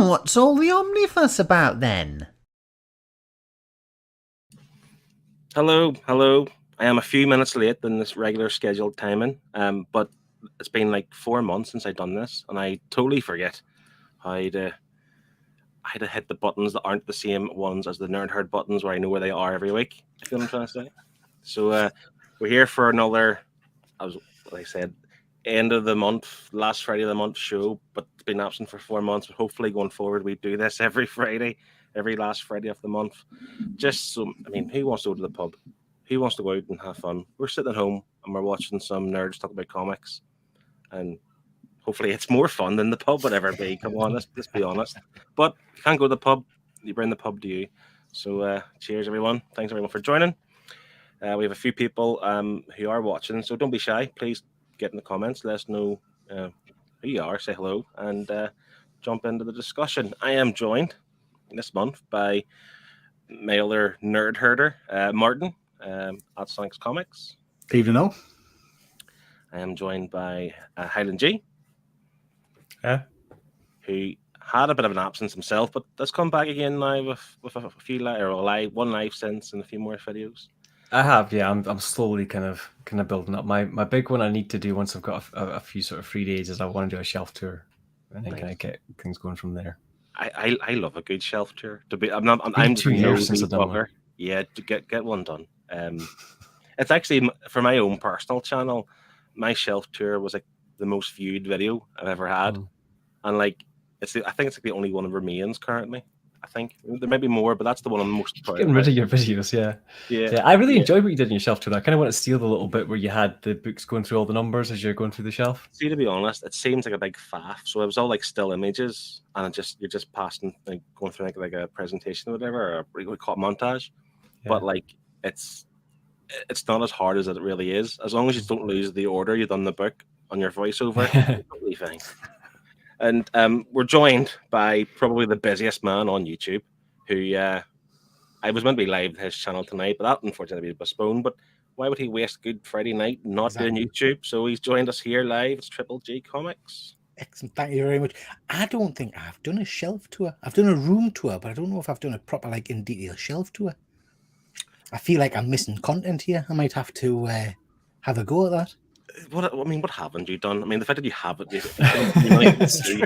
What's all the Omnifuss about then? Hello. I am a few minutes late than this regular scheduled timing, but it's been like 4 months since I've done this, and I totally forget how to hit the buttons that aren't the same ones as the Nerd Herd buttons, where I know where they are every week. If you know what I'm trying to say. So we're here for another, like I said, end of the month, last Friday of the month show, but it's been absent for 4 months. But hopefully going forward, we do this every Friday, every last Friday of the month. Just so, I mean, who wants to go to the pub? Who wants to go out and have fun? We're sitting at home and we're watching some nerds talk about comics, and hopefully it's more fun than the pub would ever be. Come on, let's be honest. But if you can't go to the pub, you bring the pub to you. So cheers, everyone. Thanks, everyone, for joining. We have a few people who are watching, so don't be shy. Please get in the comments. Let us know who you are. Say hello and jump into the discussion. I am joined this month by my other nerd herder, Martin, at Sonic's Comics. Evening all. I am joined by Highland G, who had a bit of an absence himself, but has come back again now with a few one live since and a few more videos. I have, yeah. I'm slowly kind of building up. My big one I need to do once I've got a few sort of free days is I want to do a shelf tour, and then kind of get things going from there. I love a good shelf tour. I'm 2 years since I've done one. Yeah, to get one done. It's actually for my own personal channel. My shelf tour was like the most viewed video I've ever had, and like I think it's like the only one that remains currently. I think there may be more, but that's the one I'm most proud of. Getting rid of your videos, yeah. I really enjoyed what you did in your shelf tour. I kind of want to steal the little bit where you had the books going through all the numbers as you're going through the shelf. See, to be honest, it seems like a big faff. So it was all like still images, and you're just passing, like going through like a presentation or whatever, or we call it montage. Yeah. But like it's not as hard as it really is. As long as you don't lose the order you've done the book on your voiceover, it's totally fine. And we're joined by probably the busiest man on YouTube, who I was meant to be live his channel tonight, but that unfortunately was postponed. But why would he waste Good Friday night not doing YouTube? So he's joined us here live. It's TripleG Comics. Excellent. Thank you very much. I don't think I've done a shelf tour. I've done a room tour, but I don't know if I've done a proper, like, in detail shelf tour. I feel like I'm missing content here. I might have to have a go at that. What haven't you done? I mean, the fact that you haven't, you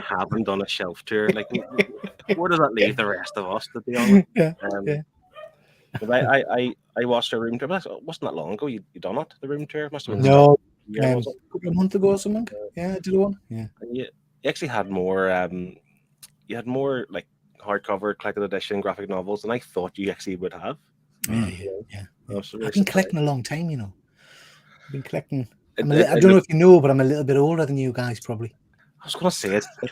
haven't done a shelf tour, like, where does that leave the rest of us, to be honest? Yeah. I watched a room tour, but it wasn't that long ago. You done it, the room tour? Must have been a couple of months ago or something. Yeah, I did one. Yeah. And you actually had more. You had more like hardcover, collected edition graphic novels than I thought you actually would have. Yeah. Really I've been collecting a long time, you know. I've been collecting. I don't know if you know, but I'm a little bit older than you guys, probably. I was going to say it's a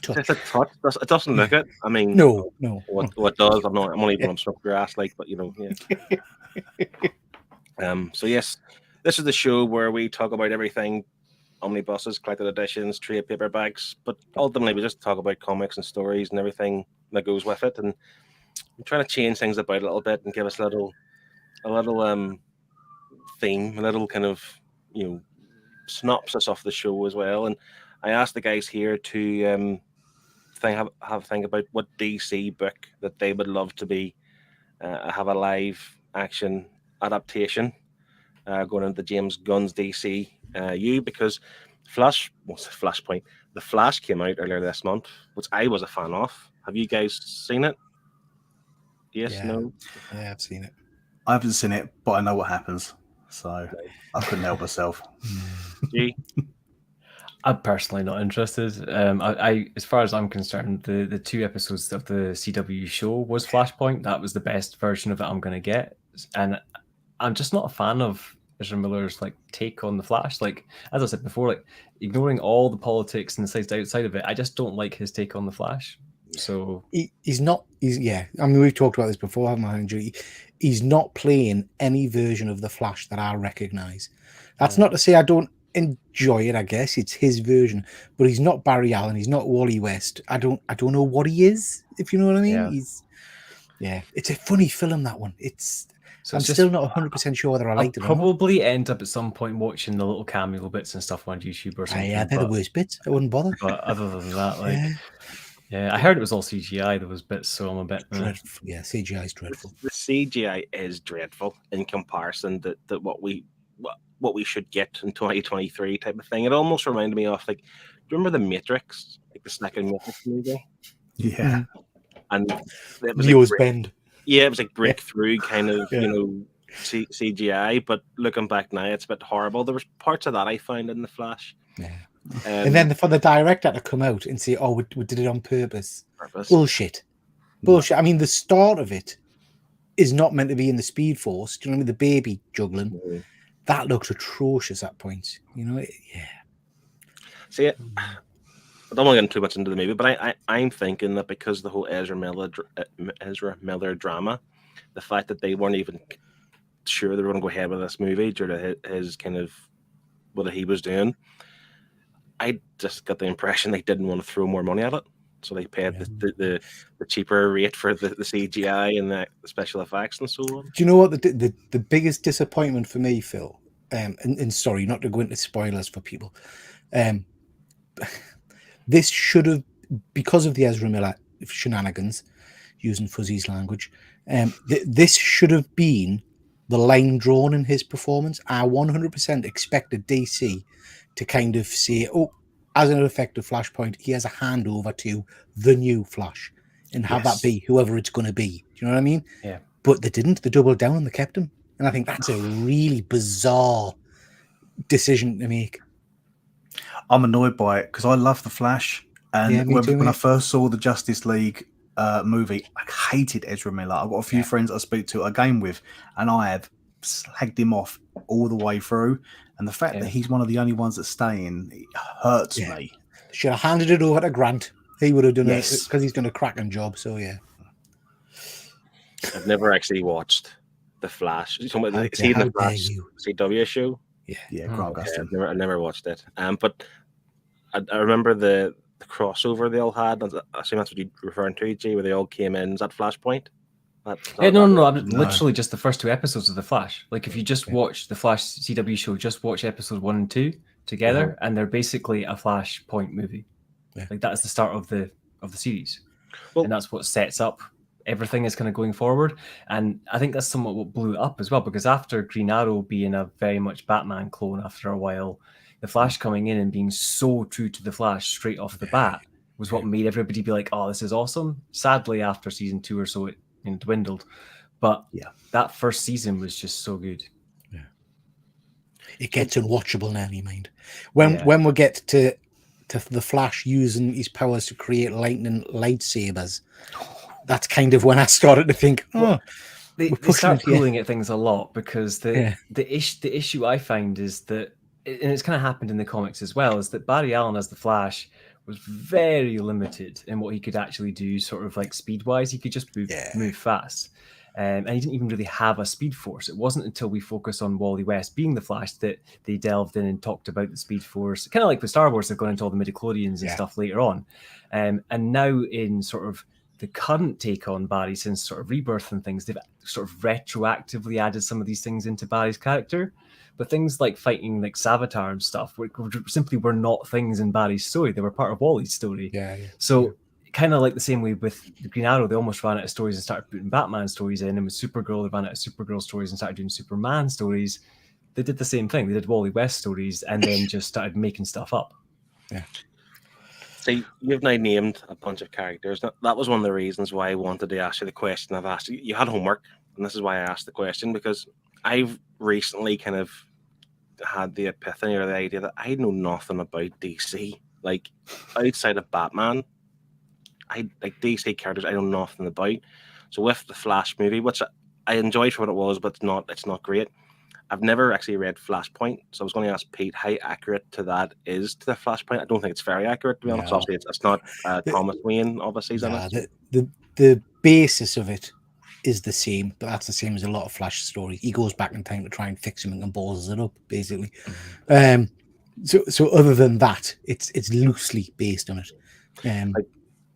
touch. It doesn't look it. I mean, no. What does? I'm only going to smoke your ass, like, but yeah. So yes, this is the show where we talk about everything: omnibuses, collected editions, trade paperbacks, but ultimately we just talk about comics and stories and everything that goes with it. And I'm trying to change things about a little bit and give us a little theme, a little kind of synopsis of the show as well. And I asked the guys here to have a think about what DC book that they would love to be have a live action adaptation going into James Gunn's DCU, because Flashpoint, The Flash came out earlier this month, which I was a fan of. Have you guys seen it? Yes, yeah. No? Yeah, I've seen it. I haven't seen it, but I know what happens, so I couldn't help myself. I'm personally not interested. I as far as I'm concerned, the 2 episodes of the CW show was Flashpoint. That was the best version of it I'm going to get, and I'm just not a fan of Ezra Miller's like take on the Flash. Like, as I said before, like ignoring all the politics and the sides outside of it, I just don't like his take on the Flash. So he's not. I mean, we've talked about this before, haven't we, Andrew? He's not playing any version of the Flash that I recognise. That's not to say I don't enjoy it. I guess it's his version, but he's not Barry Allen. He's not Wally West. I don't know what he is. If you know what I mean. Yeah. It's a funny film, that one. I'm still not 100% sure whether I liked it. I'll probably end up at some point watching the little cameo bits and stuff on YouTube or something. Yeah, they're the worst bits. I wouldn't bother. But other than that, like, Yeah, I heard it was all CGI. There was bits, so I'm a bit. Dreadful. Yeah, CGI is dreadful. The CGI is dreadful in comparison to what we should get in 2023 type of thing. It almost reminded me of, like, do you remember The Matrix, like the second Matrix movie? Yeah. And it was Neo's like bend. yeah, it was like breakthrough kind of Yeah. CGI. But looking back now, it's a bit horrible. There was parts of that I found in The Flash. Yeah. And And then for the director to come out and say, "Oh, we did it on purpose." purpose. Bullshit. Bullshit. I mean, the start of it is not meant to be in the Speed Force. Do you know what I mean? The baby juggling. Mhm. That looks atrocious at points. You know, yeah. See, I don't want to get too much into the movie, but I'm thinking that because the whole Ezra Miller drama, the fact that they weren't even sure they were going to go ahead with this movie due to his kind of what he was doing, I just got the impression they didn't want to throw more money at it. So they paid the cheaper rate for the CGI and the special effects and so on. Do you know what the biggest disappointment for me, Phil? And sorry, not to go into spoilers for people. This should have, because of the Ezra Miller shenanigans, using Fuzzy's language, this should have been the line drawn in his performance. I 100% expected DC to kind of say, "Oh, as an effective Flashpoint, he has a handover to the new Flash," and have that be whoever it's going to be. Do you know what I mean? Yeah. But they didn't. They doubled down and they kept him. And I think that's a really bizarre decision to make. I'm annoyed by it because I love the Flash, and Yeah, me too, when I mate. first saw the Justice League movie, I hated Ezra Miller. I've got a few friends I speak to a game with, and I have slagged him off all the way through. And the fact that he's one of the only ones that's staying, it hurts me. Should have handed it over to Grant. He would have done it Yes. because he's done a cracking job. So yeah. I've never actually watched The Flash. You talking about How the dare Flash you. CW show? Yeah, Grant Okay, Gustin. I never watched it. But I remember the crossover they all had. I assume that's what you're referring to, G, where they all came in. Is that Flashpoint? No. I'm No. literally just the first two episodes of The Flash. Like, if you just watch the Flash CW show, just watch episodes 1 and 2 together, and they're basically a Flashpoint movie. Yeah. Like, that is the start of the series, Well- and that's what sets up everything is kind of going forward. And I think that's somewhat what blew it up as well, because after Green Arrow being a very much Batman clone after a while, the Flash coming in and being so true to the Flash straight off the bat was what made everybody be like, "Oh, this is awesome." Sadly, after season 2 or so, it dwindled, but that first season was just so good. It gets unwatchable now, you mind. When we get to the Flash using his powers to create lightning lightsabers, that's kind of when I started to think, They pushing start it, yeah. pulling at things a lot, because the issue I find is that, and it's kind of happened in the comics as well, is that Barry Allen as the Flash was very limited in what he could actually do, sort of like speed wise. He could just move fast. And he didn't even really have a speed force. It wasn't until we focused on Wally West being the Flash that they delved in and talked about the speed force. Kind of like with Star Wars, they've gone into all the midichlorians and stuff later on. And now in sort of the current take on Barry since sort of Rebirth and things, they've sort of retroactively added some of these things into Barry's character. But things like fighting like Savitar and stuff simply were not things in Barry's story. They were part of Wally's story. So kind of like the same way with the Green Arrow, they almost ran out of stories and started putting Batman stories in. And with Supergirl, they ran out of Supergirl stories and started doing Superman stories. They did the same thing. They did Wally West stories and then just started making stuff up. Yeah. See, you've now named a bunch of characters. That was one of the reasons why I wanted to ask you the question I've asked you. You had homework, and this is why I asked the question, because I've recently kind of had the epiphany or the idea that I know nothing about DC. Like, outside of Batman, I like DC characters I know nothing about. So with the Flash movie, which I enjoyed for what it was, but it's not great. I've never actually read Flashpoint, so I was going to ask Pete how accurate to that is to the Flashpoint. I don't think it's very accurate, to be honest. Obviously, it's not Thomas Wayne, obviously. The basis of it is the same, but that's the same as a lot of Flash stories. He goes back in time to try and fix him and balls it up, basically. So other than that, it's loosely based on it. Like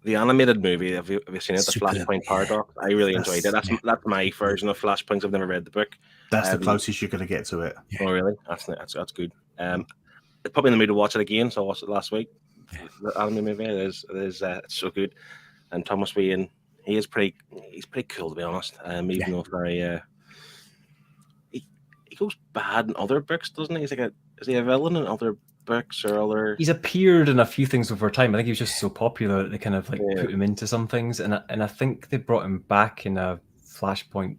the animated movie, have you seen it? The Flashpoint Paradox. I really enjoyed it. That's my version of Flashpoint. I've never read the book. That's the closest you're going to get to it. Oh, really? That's good. It put me in the mood to watch it again, so I watched it last week. the anime movie. It is it's so good. And Thomas Wayne, he's pretty cool, to be honest. Even though very he goes bad in other books, doesn't he? Is he a villain in other books or other? He's appeared in a few things over time. I think he was just so popular that they kind of like put him into some things, and I think they brought him back in a Flashpoint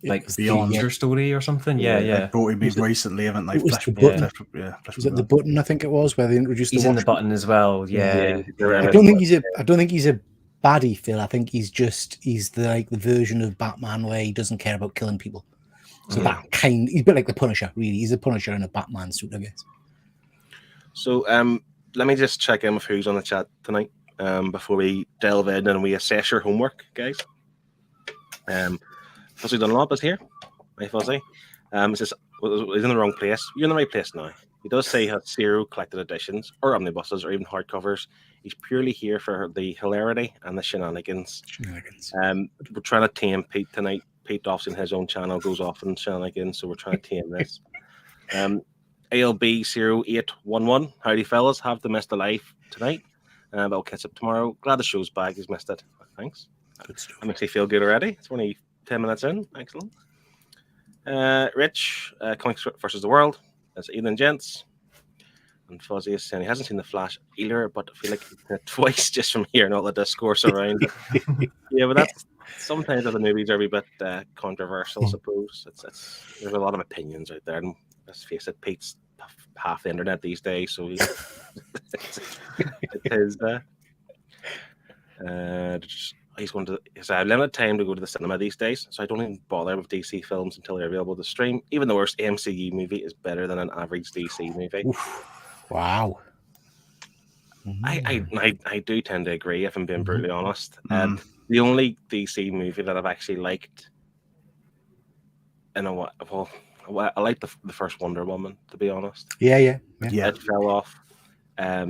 like future story or something. Yeah. They brought him in recently, haven't they? It was the Button. Was it the Button? I think it was where they introduced. He's in the Button as well. Yeah. I don't think he's a baddie, Phil. I think he's the version of Batman where he doesn't care about killing people. So he's a bit like the Punisher, really. He's a Punisher in a Batman suit, I guess. So let me just check in with who's on the chat tonight before we delve in and we assess your homework, guys. Fuzzy Dunlop is here. Hi, Fuzzy. He's in the wrong place. You're in the right place now. He does say he has 0 collected editions or omnibuses or even hardcovers. He's purely here for the hilarity and the shenanigans. We're trying to tame Pete tonight. Pete Dawson, his own channel, goes off in shenanigans, so we're trying to tame this. ALB0811, howdy fellas, have the missed a life tonight, but we'll catch up tomorrow. Glad the show's back, he's missed it. Thanks. Good stuff. I makes me feel good already. It's only 10 minutes in. Excellent. Rich, Comics versus the World. That's Ethan Gents. And Fuzzy is saying he hasn't seen The Flash either, but I feel like he's seen it twice just from hearing all the discourse around it. Yeah, but that's sometimes the movies are a wee bit controversial, I suppose. There's a lot of opinions out there, and let's face it, Pete's half the internet these days, so it is he's going to I have limited time to go to the cinema these days, so I don't even bother with DC films until they're available to stream. Even the worst MCU movie is better than an average DC movie. Oof. Wow. I do tend to agree, if I'm being brutally honest. The only DC movie that I've actually liked, I like the first Wonder Woman, to be honest. Yeah. It fell off. I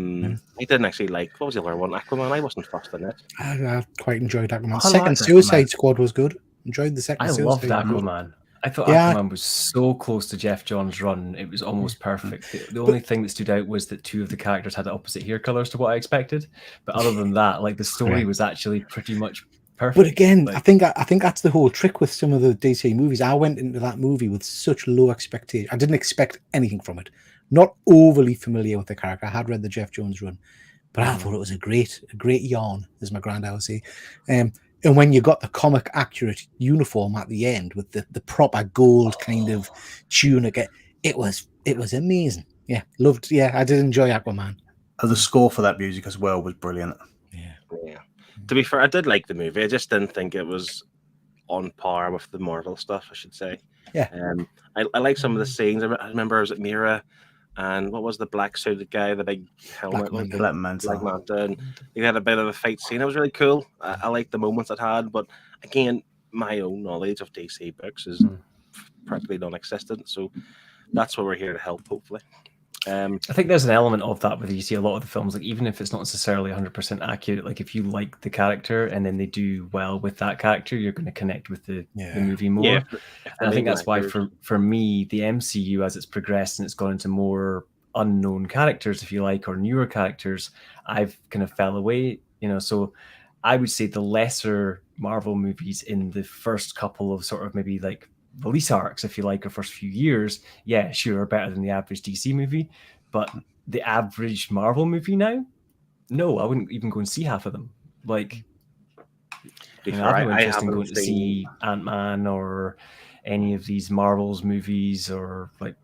didn't actually like, what was the other one? Aquaman. I wasn't fussed on it. I quite enjoyed Aquaman. Second Suicide Squad was good. Enjoyed the second. I loved Aquaman. I thought Aquaman was so close to Jeff Johns' run. It was almost perfect. The only thing that stood out was that 2 of the characters had opposite hair colors to what I expected. But other than that, like the story was actually pretty much perfect. But again, I think that's the whole trick with some of the DC movies. I went into that movie with such low expectation. I didn't expect anything from it. Not overly familiar with the character. I had read the Jeff Johns run, but I thought it was a great yarn, as my granddad would say. And when you got the comic accurate uniform at the end with the proper gold kind of tunic, it was amazing. Yeah, loved. Yeah, I did enjoy Aquaman. The score for that music as well was brilliant. Yeah. To be fair, I did like the movie. I just didn't think it was on par with the Marvel stuff, I should say. Yeah. I like some of the scenes. I remember I was at Mira, and what was the black suited guy, the big helmet, Black Manta. And he had a bit of a fight scene. It was really cool. I liked the moments it had, but again, my own knowledge of DC books is practically non-existent. So that's what we're here to help, hopefully. I think there's an element of that where you see a lot of the films, like even if it's not necessarily 100% accurate, like if you like the character and then they do well with that character, you're going to connect with the movie more. Yeah, and I think that's why for me, the MCU, as it's progressed and it's gone into more unknown characters, if you like, or newer characters, I've kind of fell away, so I would say the lesser Marvel movies in the first couple of sort of maybe like release arcs, if you like, or first few years, are better than the average DC movie. But the average Marvel movie now, no, I wouldn't even go and see half of them. Like, I have no interest in going to see Ant-Man or any of these Marvel's movies, or like,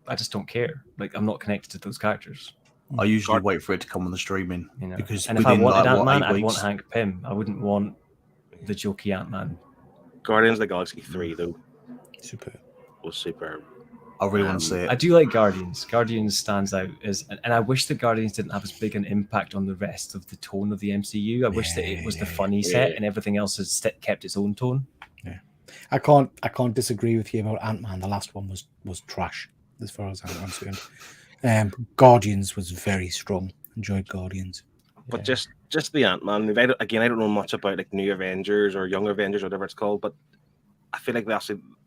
I just don't care. Like, I'm not connected to those characters. I usually wait for it to come on the streaming, because if I wanted Ant-Man, I'd want Hank Pym. I wouldn't want the jokey Ant-Man. Guardians of the Galaxy 3, though, was superb. I really want to see it. I do like Guardians. Guardians stands out and I wish that Guardians didn't have as big an impact on the rest of the tone of the MCU. I wish that it was the funny set and everything else has kept its own tone. Yeah, I can't disagree with you about Ant-Man. The last one was trash as far as I'm concerned. Guardians was very strong. Enjoyed Guardians. But just the Ant-Man. I don't know much about like New Avengers or Young Avengers, whatever it's called, but I feel like they're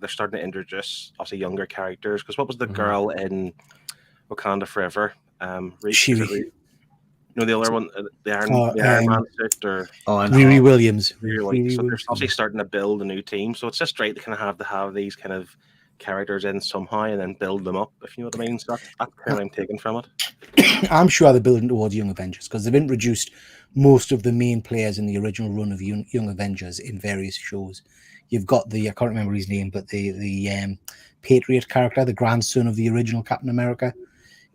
starting to introduce younger characters. Because what was the girl in Wakanda Forever? Shuri. You know, the other one, the Iron Man suit, or Riri Williams. So they're obviously starting to build a new team. So it's just right to kind of have these kind of characters in somehow and then build them up, if you know what I mean. So that's kind of what I'm taking from it. I'm sure they're building towards Young Avengers because they've introduced most of the main players in the original run of Young Avengers in various shows. You've got I can't remember his name, but the Patriot character, the grandson of the original Captain America.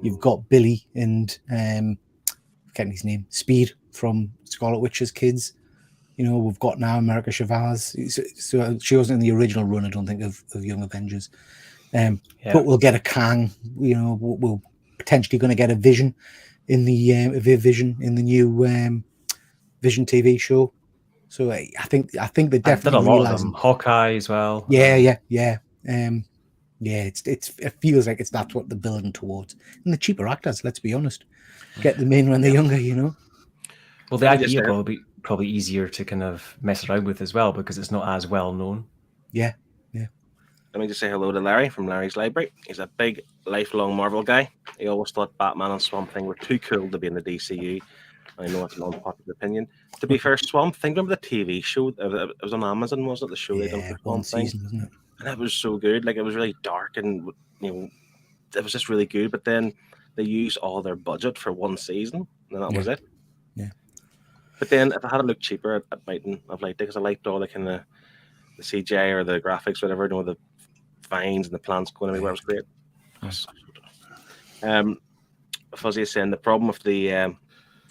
You've got Billy and forgetting his name, Speed from Scarlet Witch's kids. You know, we've got now America Chavez. So she wasn't in the original run, I don't think, of Young Avengers. But we'll get a Kang. You know, we're potentially going to get a Vision in the Vision in the new Vision TV show. So I think they definitely realizing Hawkeye as well. Yeah. It feels like that's what they're building towards. And the cheaper actors, let's be honest, get them in when they're younger. You know. Well, the IP will be probably easier to kind of mess around with as well because it's not as well known. Yeah. Let me just say hello to Larry from Larry's Library. He's a big, lifelong Marvel guy. He always thought Batman and Swamp Thing were too cool to be in the DCU. I know it's an unpopular opinion. To be fair, Swamp Thing, remember the TV show? It was on Amazon, wasn't it? The show they done for Swamp Thing? Season, wasn't it? And it was so good. Like, it was really dark and, you know, it was just really good. But then they used all their budget for one season, and that was it. Yeah. But then if I had it look cheaper, I mightn't have liked it because I liked all the kind of the CGI or the graphics, whatever, you know, the vines and the plants going everywhere. It was great. Fuzzy is saying the problem with the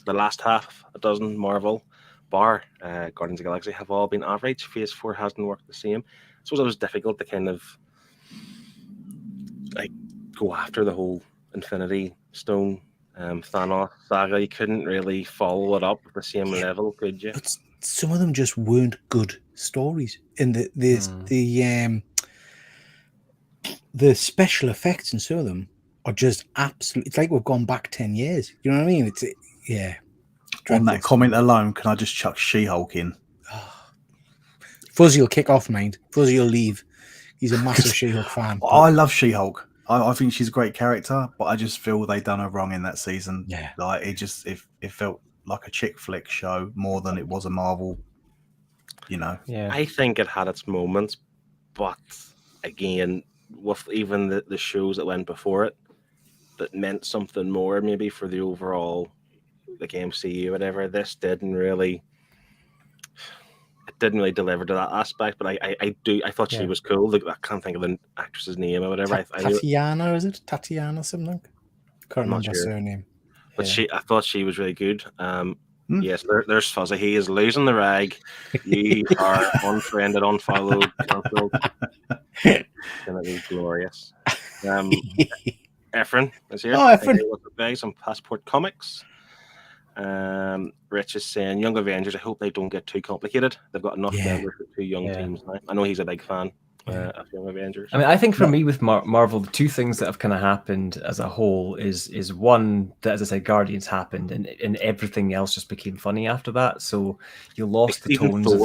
last half a dozen Marvel bar Guardians of the Galaxy have all been average. Phase 4 hasn't worked the same. I suppose it was difficult to kind of like go after the whole Infinity Stone Thanos saga. You couldn't really follow it up at the same level, could you? But some of them just weren't good stories. And the special effects in some of them are just absolutely. It's like we've gone back 10 years. You know what I mean? On that comment alone, can I just chuck She-Hulk in? Fuzzy will kick off, mind. Fuzzy will leave. He's a massive She-Hulk fan. I love She-Hulk. I think she's a great character, but I just feel they done her wrong in that season. Yeah, like it felt like a chick flick show more than it was a Marvel. You know. Yeah, I think it had its moments, but again, with even the shows that went before it, that meant something more maybe for the overall like MCU, whatever. This didn't really deliver to that aspect, but I thought she was cool. Like, I can't think of the actress's name or whatever. Tatiana, is it Tatiana something? Can't remember her surname. But I thought she was really good. Yes, there's Fuzzy. He is losing the rag. You are unfriended, unfollowed, cancelled. It's gonna be glorious. Efren is here. Oh, Efren. Guys on Passport Comics. Rich is saying Young Avengers, I hope they don't get too complicated. They've got enough members for 2 young teams now. I know he's a big fan of Young Avengers. I mean, I think for me with Marvel, the 2 things that have kind of happened as a whole is one that, as I said, Guardians happened, and everything else just became funny after that. So you lost the tones. They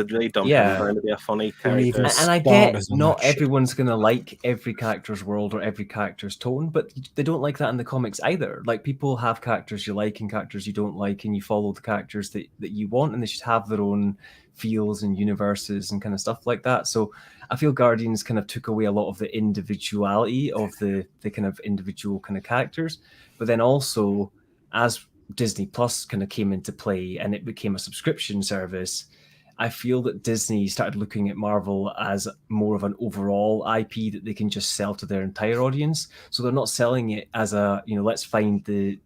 really dumped him trying to be a funny character. And I get not everyone's going to like every character's world or every character's tone, but they don't like that in the comics either. Like, people have characters you like and characters you don't like, and you follow the characters that you want, and they should have their own feels and universes and kind of stuff like that. So I feel Guardians kind of took away a lot of the individuality of the kind of individual kind of characters. But then also, as Disney Plus kind of came into play and it became a subscription service, I feel that Disney started looking at Marvel as more of an overall IP that they can just sell to their entire audience. So they're not selling it as a, let's find the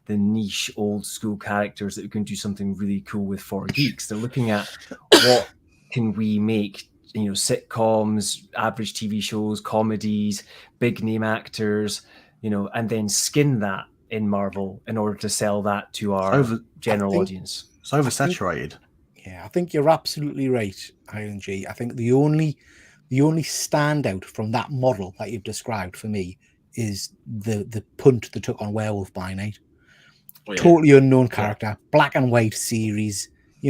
niche old school characters that we can do something really cool with for geeks. They're looking at what can we make, sitcoms, average TV shows, comedies, big name actors, and then skin that in Marvel in order to sell that to our general audience. It's oversaturated. I think you're absolutely right, Highland G. I think the only standout from that model that you've described for me is the punt they took on Werewolf by Night. Totally unknown character, black and white series, a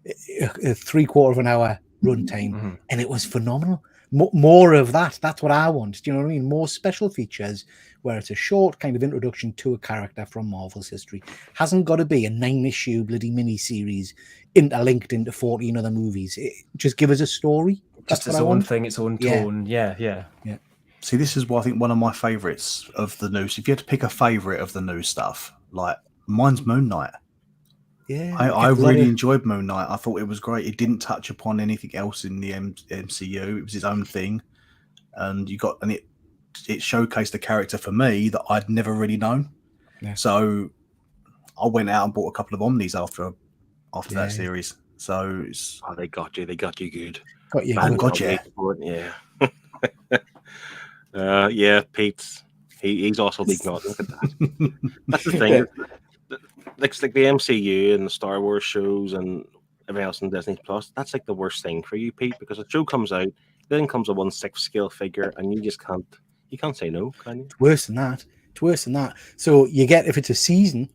3/4 of an hour runtime, and it was phenomenal. More of that. That's what I want. Do you know what I mean? More special features where it's a short kind of introduction to a character from Marvel's history. Hasn't got to be a 9-issue bloody mini-series interlinked into 14 other movies. Just give us a story. Just That's its what I own want. thing, its own Yeah. tone. Yeah. See, this is what I think one of my favourites of the news. If you had to pick a favourite of the new stuff, like mine's Moon Knight. Yeah. I really enjoyed Moon Knight. I thought it was great. It didn't touch upon anything else in the MCU. It was its own thing, and it showcased a character for me that I'd never really known. Yeah. So I went out and bought a couple of Omnis after that series. So they got you. They got you good. Got you. Man, good. gotcha. Yeah. Yeah, Pete. He's also big nut. Look at that. That's the thing. It's like the MCU and the Star Wars shows and everything else in Disney Plus. That's like the worst thing for you, Pete, because a show comes out, then comes a 1/6 scale figure, and you just can't say no, can you? It's worse than that. So you get, if it's a season,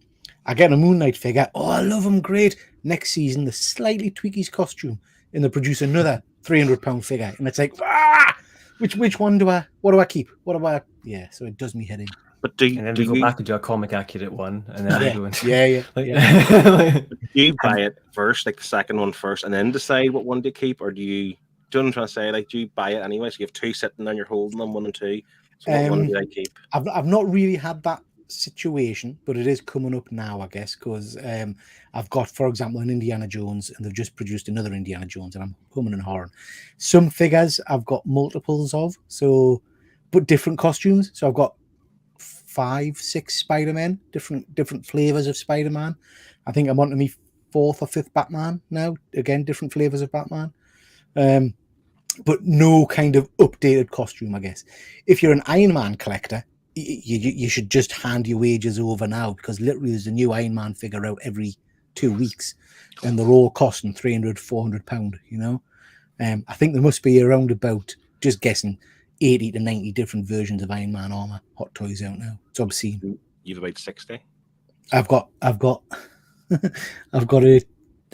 I get a Moon Knight figure. Oh, I love him, great. Next season, they slightly tweak his costume, and they produce another £300 figure, and it's like, which one what do I keep? Yeah, so it does me head in. But And then we go back and do a comic accurate one, and then we go into Do you buy it first, like the second one first, and then decide what one to keep, or do you know what I'm trying to say? Like, do you buy it anyway? So you have two sitting there, and you're holding them, 1 and 2. So what one do I keep? I've not really had that situation, but it is coming up now, I guess, because I've got, for example, an Indiana Jones, and they've just produced another Indiana Jones, and I'm humming and hawing. Some figures I've got multiples of, but different costumes. So I've got 5-6 Spider-Man, different flavors of Spider-Man. I think I'm on to me 4th or 5th Batman now. Again, different flavors of Batman. But no kind of updated costume, I guess. If you're an Iron Man collector, you should just hand your wages over now, because literally there's a new Iron Man figure out every 2 weeks, and they're all costing £300-400, you know. I think there must be around about, just guessing, 80 to 90 different versions of Iron Man armor hot toys out now. It's obscene. You've about 60. I've got I've got a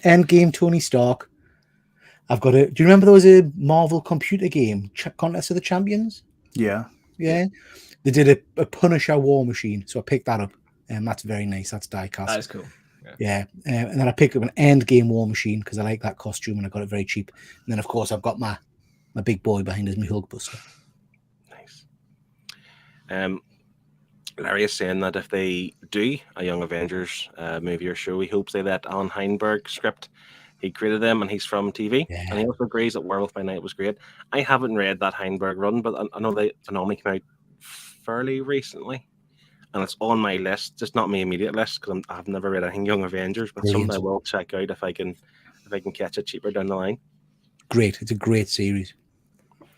Endgame Tony Stark. Do you remember there was a Marvel computer game, Contest of the Champions? Yeah. They did a Punisher War Machine, so I picked that up, and that's very nice. That's die-cast. That is cool. Yeah. And then I picked up an Endgame War Machine because I like that costume, and I got it very cheap. And then, of course, I've got my big boy behind us, my Hulkbuster. Nice. Larry is saying that if they do a Young Avengers movie or show, he hopes they let Alan Heinberg script. He created them, and he's from TV. Yeah. And he also agrees that Werewolf by Night was great. I haven't read that Heinberg run, but I know they finally came out fairly recently, and it's on my list. Just not my immediate list, because I've never read anything Young Avengers, but Brilliant. something I will check out if I can catch it cheaper down the line. Great. It's a great series.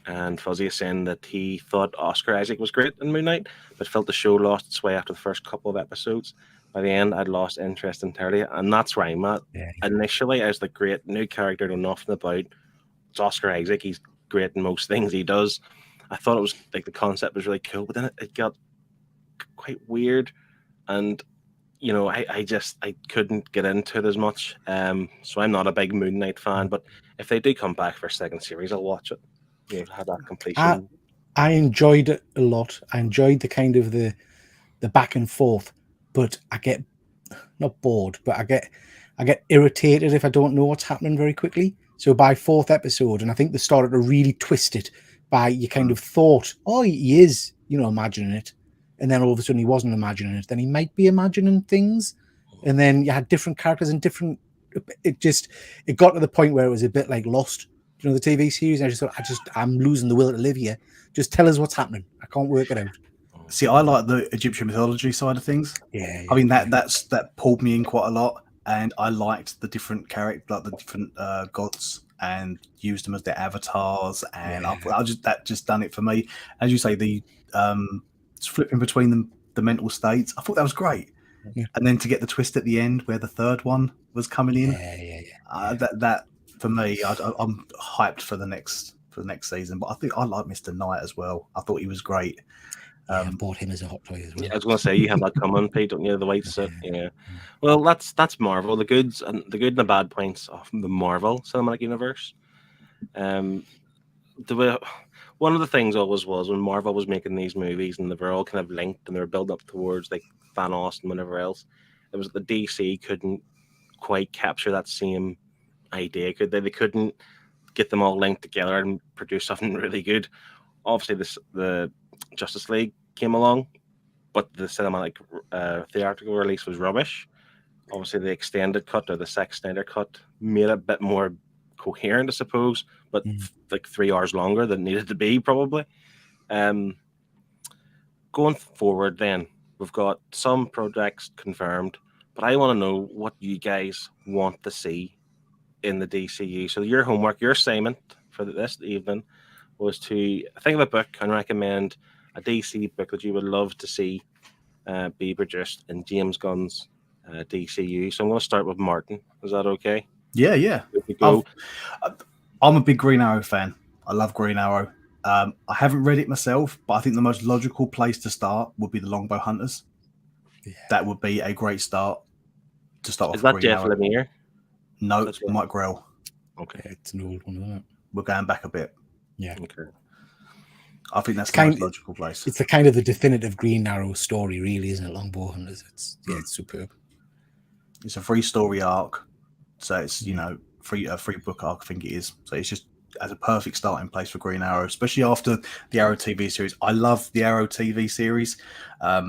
And Fuzzy is saying that he thought Oscar Isaac was great in Moon Knight, but felt the show lost its way after the first couple of episodes. By the end, I'd lost interest entirely, and that's where I'm at. Yeah. Initially, I was the great new character I know nothing about. It's Oscar Isaac. He's great in most things he does. I thought it was like the concept was really cool, but then it got quite weird, and you know, I couldn't get into it as much. So I'm not a big Moon Knight fan, but if they do come back for a second series, I'll watch it. You know, have that completion. I enjoyed it a lot. I enjoyed the kind of the back and forth, but I get not bored, but I get irritated if I don't know what's happening very quickly. So by 4th episode, and I think they started to really twist it by you kind of thought, oh, he is, you know, imagining it. And then all of a sudden he wasn't imagining it. Then he might be imagining things. And then you had different characters and different, it got to the point where it was a bit like Lost, you know, the TV series. And I just thought, I'm losing the will to live here. Just tell us what's happening. I can't work it out. See, I like the Egyptian mythology side of things. Yeah. I mean, that pulled me in quite a lot. And I liked the different characters, like the different gods, and used them as their avatars. And that just done it for me. As you say, the flipping between the mental states, I thought that was great. Yeah. And then to get the twist at the end where the third one was coming in, that for me, I'm hyped for the next season. But I think I like Mr. Knight as well. I thought he was great. I bought him as a hot toy as well. Yeah, I was going to say, you have that coming, Pete, don't you? The white suit. Yeah. Well, that's Marvel. The good and the bad points of the Marvel Cinematic Universe. one of the things always was when Marvel was making these movies and they were all kind of linked and they were built up towards like Thanos and whatever else. It was that the DC couldn't quite capture that same idea, could they? They couldn't get them all linked together and produce something really good. Obviously, the Justice League came along, but the cinematic theatrical release was rubbish. Obviously, the extended cut or the Zack Snyder cut made it a bit more coherent, I suppose, but like 3 hours longer than it needed to be, probably. Going forward, then, we've got some projects confirmed, but I want to know what you guys want to see in the DCU. So your homework, your assignment for this evening was to think of a book and recommend a DC book that you would love to see be produced in James Gunn's DCU. So I'm going to start with Martin. Is that okay? Yeah. Go. I'm a big Green Arrow fan. I love Green Arrow. I haven't read it myself, but I think the most logical place to start would be the Longbow Hunters. Yeah. That would be a great start to start Is off. Is that Jeff Lemire? No, it's Mike Grell. Okay. Yeah, it's an old one, isn't it? We're going back a bit. Yeah. Okay. I think that's the most logical place. It's the kind of the definitive Green Arrow story, really, isn't it? Longbow Hunters. It's superb. It's a 3-story arc, so it's a free book arc. I think it is. So it's just as a perfect starting place for Green Arrow, especially after the Arrow TV series. I love the Arrow TV series. I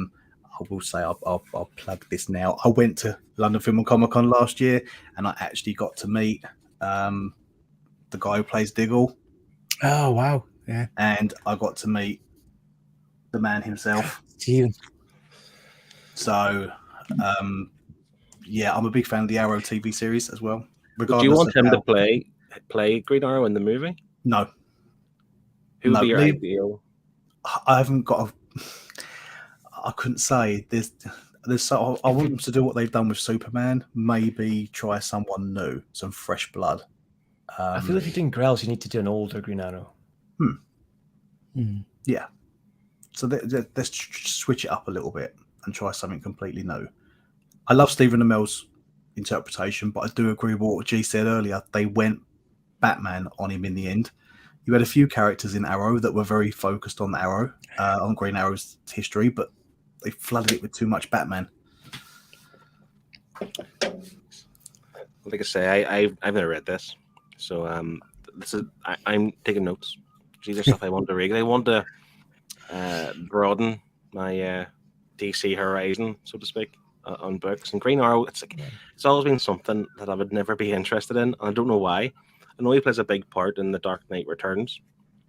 will say I'll plug this now. I went to London Film and Comic Con last year, and I actually got to meet the guy who plays Diggle. Oh wow! Yeah, and I got to meet the man himself, Steven. So, I'm a big fan of the Arrow TV series as well. Do you want him to play Green Arrow in the movie? No. Who would be your ideal? I haven't got. I couldn't say. There's. So I want them to do what they've done with Superman. Maybe try someone new, some fresh blood. I feel if you're doing Grells, you need to do an older Green Arrow. Yeah. So let's switch it up a little bit and try something completely new. I love Stephen Amell's interpretation, but I do agree with what G said earlier. They went Batman on him in the end. You had a few characters in Arrow that were very focused on Arrow, on Green Arrow's history, but they flooded it with too much Batman. Like I say, I've never read this, so I'm taking notes. These are stuff I want to read. I want to broaden my DC horizon, so to speak, on books. And Green Arrow, it's always been something that I would never be interested in. And I don't know why. I know he plays a big part in The Dark Knight Returns.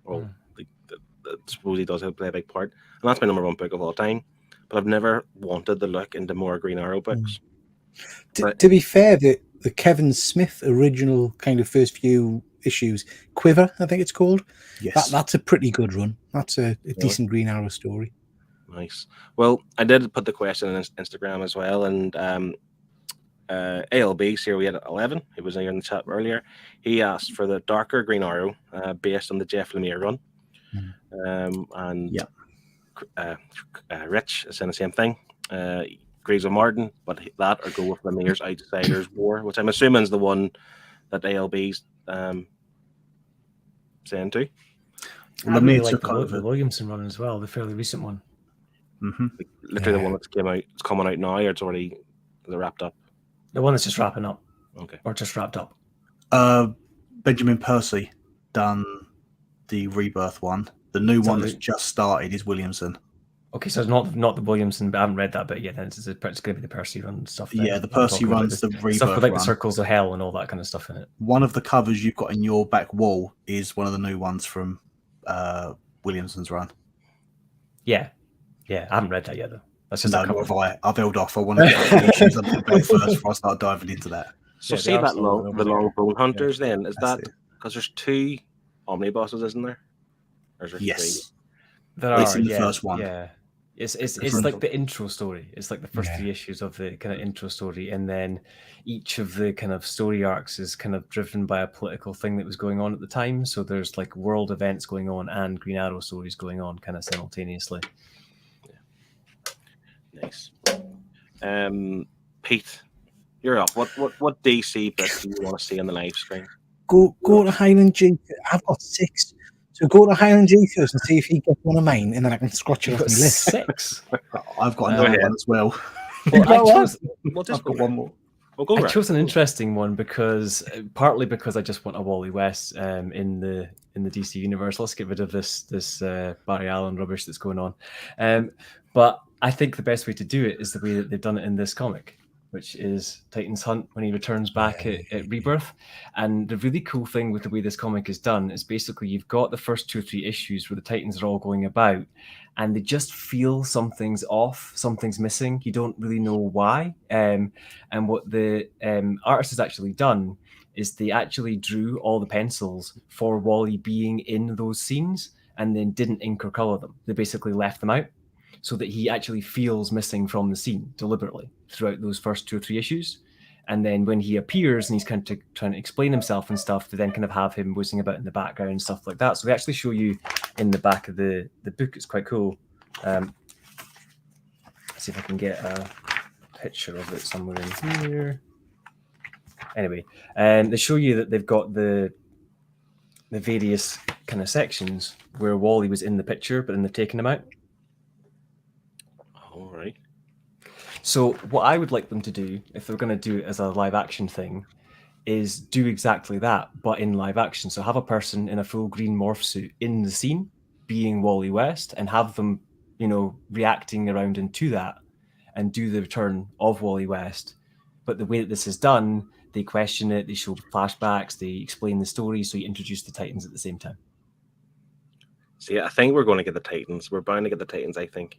Well, I suppose he does play a big part, and that's my number one book of all time. But I've never wanted to look into more Green Arrow books. To be fair, the Kevin Smith original kind of first few issues, Quiver, I think it's called. Yes, that's a pretty good run. That's a decent Green Arrow story. Nice. Well, I did put the question on Instagram as well, and ALB's here. We had 11. He was here in the chat earlier. He asked for the darker Green Arrow based on the Jeff Lemire run, Rich is saying the same thing. Agrees with Martin, but that or go with Lemire's Outsiders War, which I'm assuming is the one that ALB's saying too. I really like the Williamson run as well, the fairly recent one. Literally the one that's it's coming out now, or it's already wrapped up. The one that's just wrapping up. Okay. Or just wrapped up. Benjamin Percy done the Rebirth one. The new one that's just started is Williamson. Okay, so it's not the Williamson, but I haven't read that bit yet. Then it's going to be the Percy run stuff. Yeah, the Percy run's the Rebirth stuff with like run. The Circles of Hell and all that kind of stuff in it. One of the covers you've got in your back wall is one of the new ones from Williamson's run. Yeah, I haven't read that yet though. That's just I've held off. I want to get the issues under the belt first before I start diving into that. So see that the Longbone Hunters then, is that because there's 2 omnibuses, isn't there? Or is there 3? There are, in the first one. Yeah. It's like the intro story. It's like the first 3 issues of the kind of intro story, and then each of the kind of story arcs is kind of driven by a political thing that was going on at the time. So there's like world events going on and Green Arrow stories going on kind of simultaneously. Nice. Pete, you're up. What DC book do you want to see on the live screen? Go to Highland G. I've got 6. So go to Highland G first and see if he gets one of mine, and then I can scratch it You've off my got list. 6. I've got Go another ahead. one as well. Well, I got one? chose, We'll just I've got go one more. We'll go I round. chose an interesting one because partly because I just want a Wally West in the DC universe. Let's get rid of this Barry Allen rubbish that's going on. But I think the best way to do it is the way that they've done it in this comic, which is Titan's Hunt when he returns back at Rebirth. And the really cool thing with the way this comic is done is basically you've got the first 2 or 3 issues where the Titans are all going about and they just feel something's off, something's missing. You don't really know why. And what the artist has actually done is they actually drew all the pencils for Wally being in those scenes and then didn't ink or color them. They basically left them out so that he actually feels missing from the scene deliberately throughout those first 2 or 3 issues. And then when he appears and he's kind of trying to explain himself and stuff, they then kind of have him whizzing about in the background and stuff like that. So they actually show you in the back of the book. It's quite cool. Let's see if I can get a picture of it somewhere in here. Anyway, they show you that they've got the various kind of sections where Wally was in the picture, but then they've taken him out. All right. So what I would like them to do, if they're going to do it as a live action thing, is do exactly that, but in live action. So have a person in a full green morph suit in the scene, being Wally West, and have them, reacting around into that, and do the return of Wally West. But the way that this is done, they question it, they show flashbacks, they explain the story, so you introduce the Titans at the same time. See, I think we're going to get the Titans. We're bound to get the Titans, I think,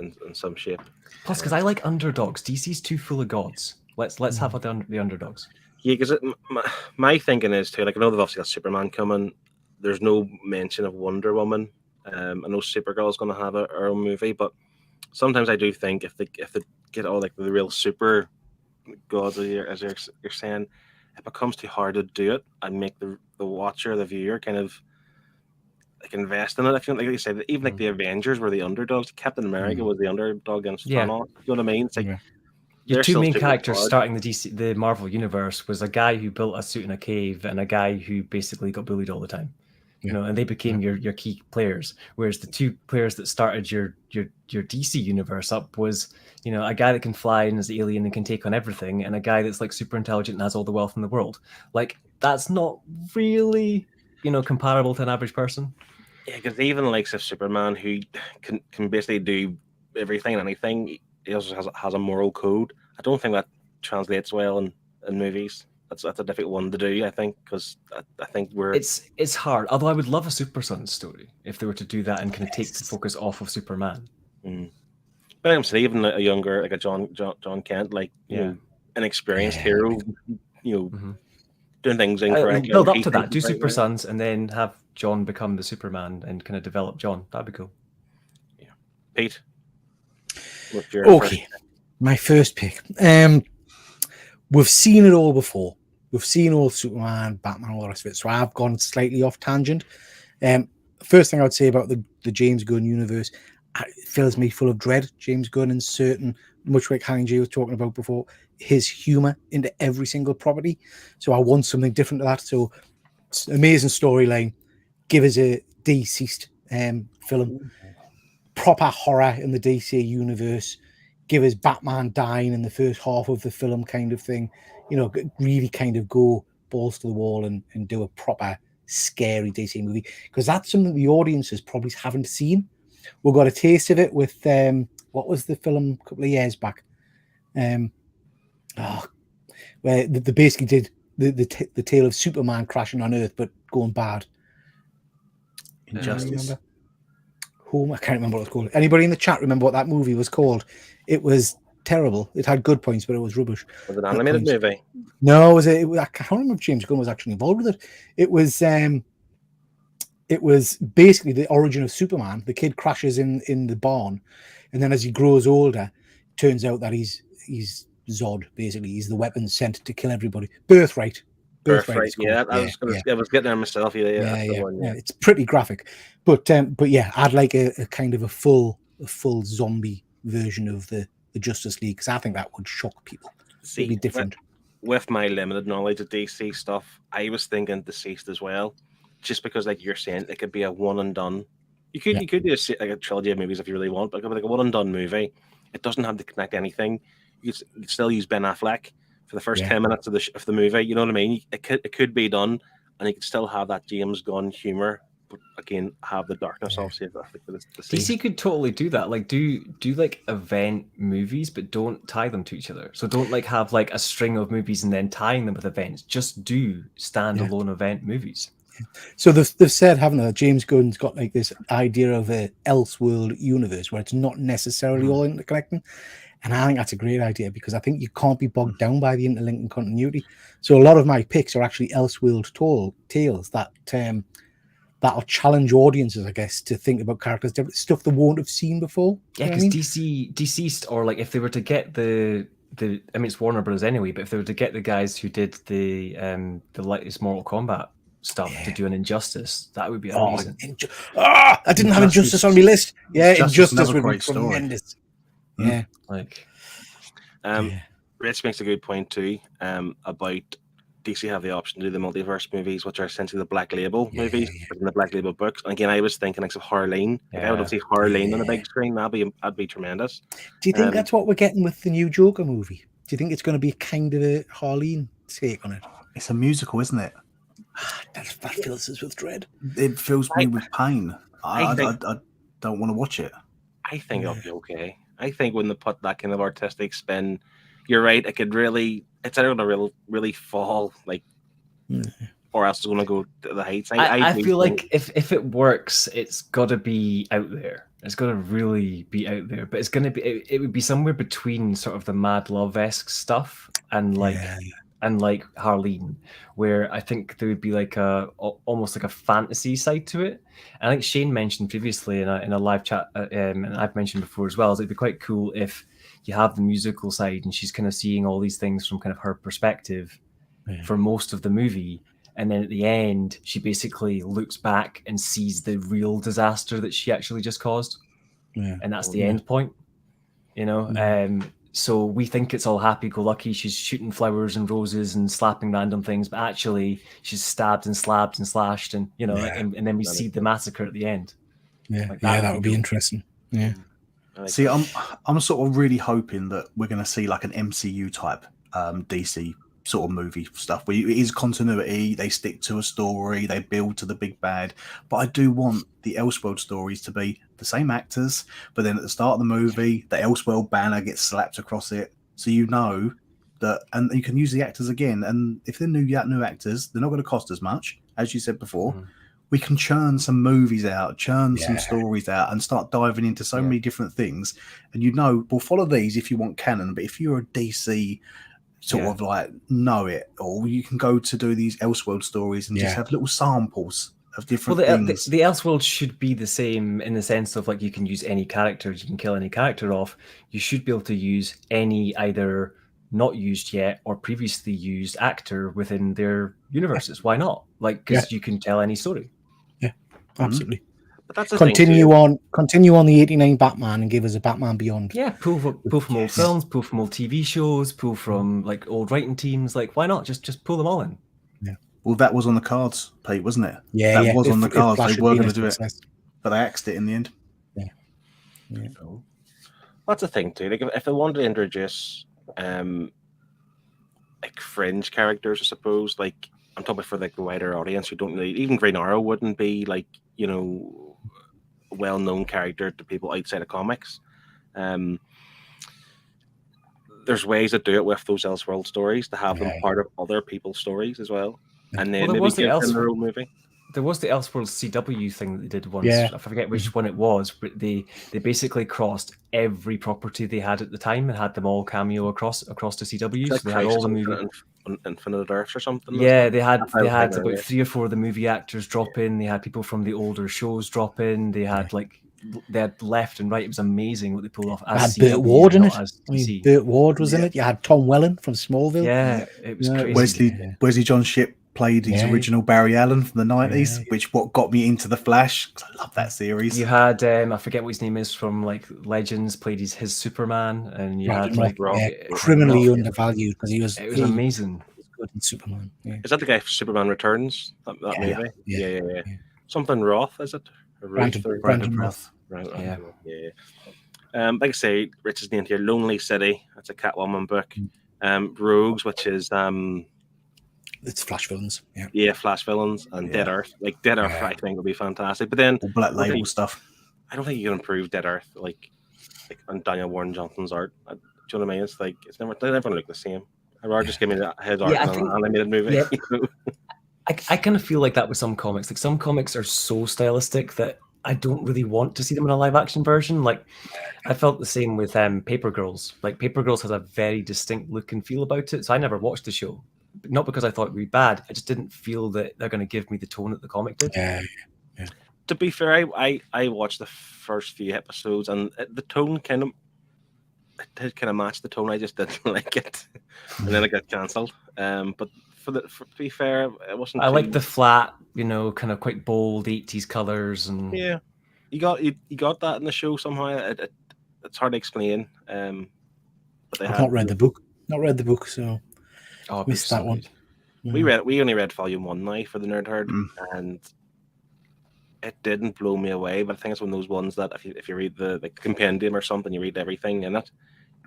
in some shape. Plus, because I like underdogs. DC's too full of gods. Let's have the underdogs. Yeah, because my thinking is too, like I know they've obviously got Superman coming. There's no mention of Wonder Woman. I know Supergirl's going to have her own movie, but sometimes I do think if they get all like the real super gods, as you're saying, it becomes too hard to do it and make the watcher, the viewer, kind of like invest in it. I feel like you said, even like the Avengers were the underdogs. Captain America was the underdog against Thanos. You know what I mean? It's like your 2 main characters hard. starting the Marvel universe was a guy who built a suit in a cave and a guy who basically got bullied all the time. And they became your key players. Whereas the 2 players that started your DC universe up was, a guy that can fly and is an alien and can take on everything, and a guy that's like super intelligent and has all the wealth in the world. Like that's not really, comparable to an average person. Yeah, because even like Superman, who can basically do everything and anything, he also has a moral code. I don't think that translates well in movies. That's a difficult one to do, I think, because I think it's hard. Although I would love a Super Sons story if they were to do that and kind of take the focus off of Superman. But I'm saying even a younger, like a John Kent, like an experienced hero, doing things incorrectly. Build up to that. Do Super Sons and then have John become the Superman and kind of develop John. That'd be cool. Yeah, Pete. What's your Okay, my first pick. We've seen it all before. We've seen all Superman, Batman, all the rest of it. So I've gone slightly off tangent. First thing I would say about the James Gunn universe, it fills me full of dread. James Gunn and certain, much like Highland G was talking about before, his humor into every single property. So I want something different to that. So amazing storyline. Give us a deceased film. Proper horror in the DC universe. Give us Batman dying in the first half of the film kind of thing. Really kind of go balls to the wall and do a proper scary DC movie. Because that's something the audiences probably haven't seen. We got a taste of it with, what was the film a couple of years back? Where they basically did the tale of Superman crashing on Earth, but going bad. Injustice. I can't remember what it was called. Anybody in the chat remember what that movie was called? It was terrible. It had good points, but it was rubbish. Was it an animated movie? No, I can't remember if James Gunn was actually involved with it. It was basically the origin of Superman. The kid crashes in the barn, and then as he grows older, it turns out that he's Zod. Basically, he's the weapon sent to kill everybody. Birthright. Yeah, I was getting there myself. Yeah. It's pretty graphic, but yeah, I'd like a kind of a full zombie version of the Justice League, because I think that would shock people. It'd be different. With my limited knowledge of DC stuff, I was thinking Deceased as well. just because, like you're saying, it could be a one and done. You could do like a trilogy of movies if you really want, but it could be like a one and done movie. It doesn't have to connect anything. You could still use Ben Affleck for the first 10 minutes of the movie. You know what I mean? It could be done, and you could still have that James Gunn humor, but again, have the darkness obviously. DC could totally do that. Like do like event movies, but don't tie them to each other. So don't like have like a string of movies and then tying them with events. Just do standalone event movies. So they've said, haven't they? James Gunn's got like this idea of a Elseworld universe where it's not necessarily all interconnecting. And I think that's a great idea because I think you can't be bogged down by the interlinking continuity. So a lot of my picks are actually Elseworld tales that that'll challenge audiences, I guess, to think about characters, different stuff they won't have seen before. Yeah, because Deceased, or like if they were to get the I mean it's Warner Bros. Anyway, but if they were to get the guys who did the latest Mortal Kombat stuff to do an Injustice, that would be amazing. I didn't have Injustice on my list. Yeah, Injustice would be tremendous. Yeah, like Rich makes a good point too about DC have the option to do the multiverse movies, which are essentially the Black Label movies, in the Black Label books. And again, I was thinking like of Harleen. Like, I would love to see Harleen on the big screen. That'd be tremendous. Do you think that's what we're getting with the new Joker movie? Do you think it's going to be kind of a Harleen take on it? It's a musical, isn't it? That fills us with dread. It fills me with pain. I don't want to watch it. I think it'll be okay. I think when they put that kind of artistic spin, you're right. It's either going to really fall, like, or else it's going to go to the heights. I feel like if it works, it's got to be out there. It's got to really be out there. But it's going to be. It would be somewhere between sort of the Mad Love-esque stuff and like Harleen, where I think there would be like almost like a fantasy side to it. And I think Shane mentioned previously in a live chat, and I've mentioned before as well, is it'd be quite cool if you have the musical side and she's kind of seeing all these things from kind of her perspective for most of the movie. And then at the end, she basically looks back and sees the real disaster that she actually just caused. Yeah. And that's the end point, you know? So we think it's all happy-go-lucky. She's shooting flowers and roses and slapping random things, but actually she's stabbed and slabbed and slashed, and you know, and then we see the massacre at the end. Yeah, like that would be interesting. Yeah. See, I'm sort of really hoping that we're going to see like an MCU type DC sort of movie stuff where it is continuity. They stick to a story, they build to the big bad. But I do want the Elseworld stories to be the same actors, but then at the start of the movie, the Elseworld banner gets slapped across it, so you know that, and you can use the actors again. And if they're new actors, they're not going to cost as much, as you said before. We can churn some movies out, some stories out, and start diving into so many different things. And you know, we'll follow these if you want canon, but if you're a DC sort of like know it, or you can go to do these Elseworld stories and just have little samples of different things. The Elseworld should be the same in the sense of like you can use any characters, you can kill any character off. You should be able to use any either not used yet or previously used actor within their universes. Why not? Like, because you can tell any story. Yeah, absolutely. But that's continue on the '89 Batman and give us a Batman Beyond. Yeah, pull from old films, pull from old TV shows, pull from like old writing teams. Like, why not? Just pull them all in. Yeah. Well, that was on the cards, Pete, wasn't it? Yeah, that was on the cards. They were going to do it, but they axed it in the end. Yeah. So, that's the thing too. Like, if they wanted to introduce like fringe characters, I suppose. Like, I'm talking for like the wider audience who don't really. Even Green Arrow wouldn't be like, you know, a well-known character to people outside of comics. There's ways to do it with those Elseworld stories to have them part of other people's stories as well, and then maybe give them their own movie. There was the Elseworld CW thing that they did once. I forget which one it was, but they basically crossed every property they had at the time and had them all cameo across the CW. So they had all the movie. Infinite Earths or something. Yeah, they had about 3 or 4 of the movie actors drop in. They had people from the older shows drop in. They had they had left and right. It was amazing what they pulled off. I had Burt Ward in it. Burt Ward was in it. You had Tom Welling from Smallville. Yeah, it was crazy. Wesley John Shipp played his original Barry Allen from the 90s, which what got me into the Flash. I love that series. You had I forget what his name is from like Legends, played his Superman, and you had criminally undervalued because he was amazing. Good in Superman. Yeah. Is that the guy for Superman Returns? That Yeah, movie? yeah, Yeah. yeah. Something Roth, is it? Or Brandon Roth. Right. Yeah. Yeah. Like I say, Rich's name here, Lonely City. That's a Catwoman book. Rogues, which is It's Flash villains. Yeah. yeah, Flash villains, and Dead Earth. Like Dead Earth, I think would be fantastic. But then All Black Label stuff. I don't think you can improve Dead Earth like on Daniel Warren Johnson's art. Do you know what I mean? It's like they never look the same. I'd rather just give me his art in an animated movie. Yeah. I kind of feel like that with some comics. Like some comics are so stylistic that I don't really want to see them in a live action version. Like I felt the same with Paper Girls. Like Paper Girls has a very distinct look and feel about it. So I never watched the show. Not because I thought it would be bad. I just didn't feel that they're going to give me the tone that the comic did. Yeah. To be fair, I watched the first few episodes and the tone kind of matched the tone. I just didn't like it, and then it got cancelled. But to be fair, it wasn't. I like the flat, kind of quite bold 80s colors and yeah. You got that in the show somehow. It's hard to explain. But I've not read the book. So missed that one. We only read volume 1 now for the Nerd Herd, and it didn't blow me away. But I think it's one of those ones that if you read the compendium or something, you read everything in it,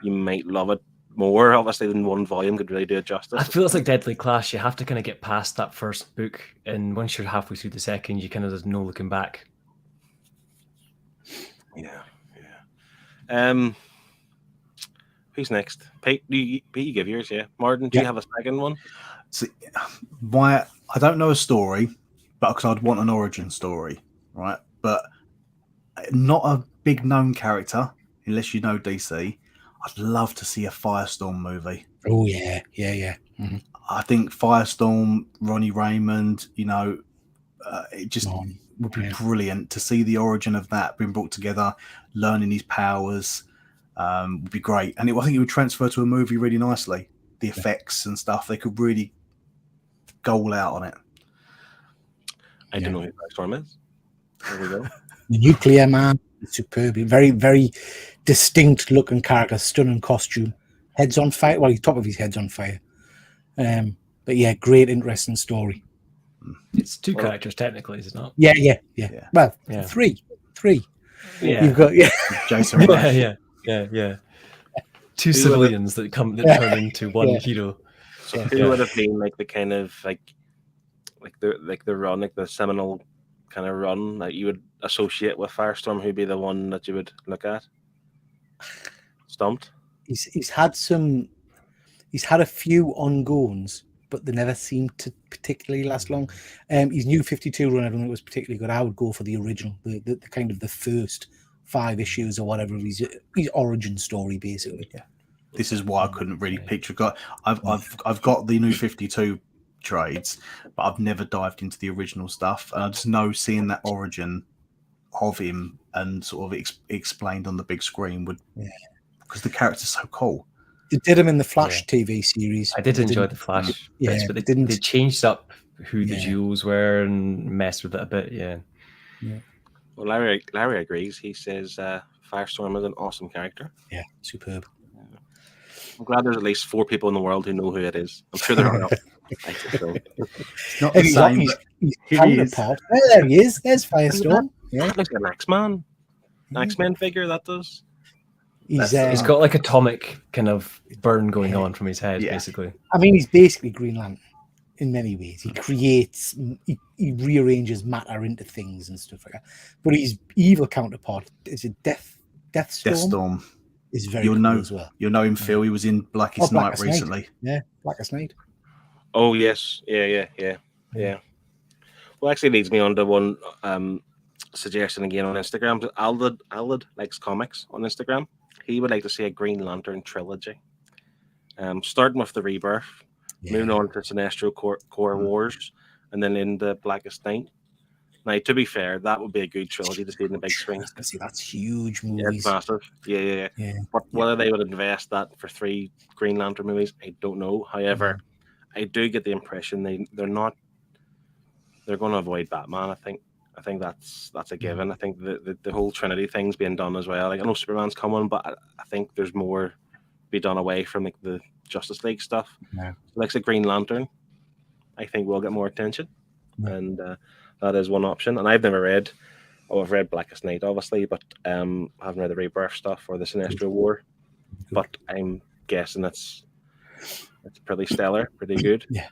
you might love it more, obviously, than one volume could really do it justice. I feel it's like Deadly Class. You have to kind of get past that first book, and once you're halfway through the second, you kind of there's no looking back. Yeah. Who's next? Pete, you give yours, yeah. Martin, do you have a second one? See, I don't know a story, but because I'd want an origin story, right? But not a big known character, unless you know DC. I'd love to see a Firestorm movie. Oh yeah. Mm-hmm. I think Firestorm, Ronnie Raymond, it just would be brilliant to see the origin of that being brought together, learning his powers. Would be great, and I think it would transfer to a movie really nicely. The effects and stuff, they could really go all out on it. I don't know who Firestorm is. There we go. The Nuclear Man, superb, very, very distinct looking character, stunning costume, head's on fire. Well, the top of his head's on fire. But yeah, great, interesting story. It's two characters technically, is it not? Yeah. Well, three. Yeah, you've got Jason Rush. Yeah. Two civilians that turn into one hero. So who would have been like the kind of like the run, like the seminal kind of run that you would associate with Firestorm? Who'd be the one that you would look at? Stumped. He's had a few ongoings, but they never seemed to particularly last long. His New 52 run, I don't think was particularly good. I would go for the original, the kind of the first 5 issues or whatever of his origin story, basically. Yeah. This is why I couldn't really picture. I've got the New 52 trades, but I've never dived into the original stuff. And I just know seeing that origin of him and sort of explained on the big screen would, because the character's so cool. They did him in the Flash TV series. I did enjoy the Flash bits, but they changed up who the duels were and messed with it a bit. Yeah. Well, Larry agrees. He says Firestorm is an awesome character. Yeah, superb. I'm glad there's at least 4 people in the world who know who it is. I'm sure there are not. I just don't. It's not the same. He's counterpart. There he is. There's Firestorm. Yeah, looks like an X-Man. X-Men figure that does. He's got like atomic kind of burn going on from his head, basically. I mean, he's basically Green Lantern in many ways. He creates, he rearranges matter into things and stuff like that. But his evil counterpart is a Deathstorm. Is very cool as well. You'll know him, Phil. He was in Blackest Night recently. Yeah, Blackest Night. Oh yes, yeah. Well, actually, leads me on to one suggestion again on Instagram. Alded likes comics on Instagram. He would like to see a Green Lantern trilogy, starting with the Rebirth, moving on to Sinestro Core Wars, and then into Blackest Night. Now, to be fair, that would be a good trilogy to see in the big screen. See, that's huge movies. Yeah, it's massive. Yeah. But whether they would invest that for 3 Green Lantern movies, I don't know. However, I do get the impression they're going to avoid Batman. I think that's a given. I think the whole Trinity thing's being done as well. Like, I know Superman's coming, but I think there's more to be done away from like the Justice League stuff. Yeah. Like the Green Lantern. I think will get more attention, and that is one option. And I've never read. Oh, I've read Blackest Night, obviously, but I haven't read the Rebirth stuff or the Sinestro War. But I'm guessing it's pretty stellar, pretty good. Yeah.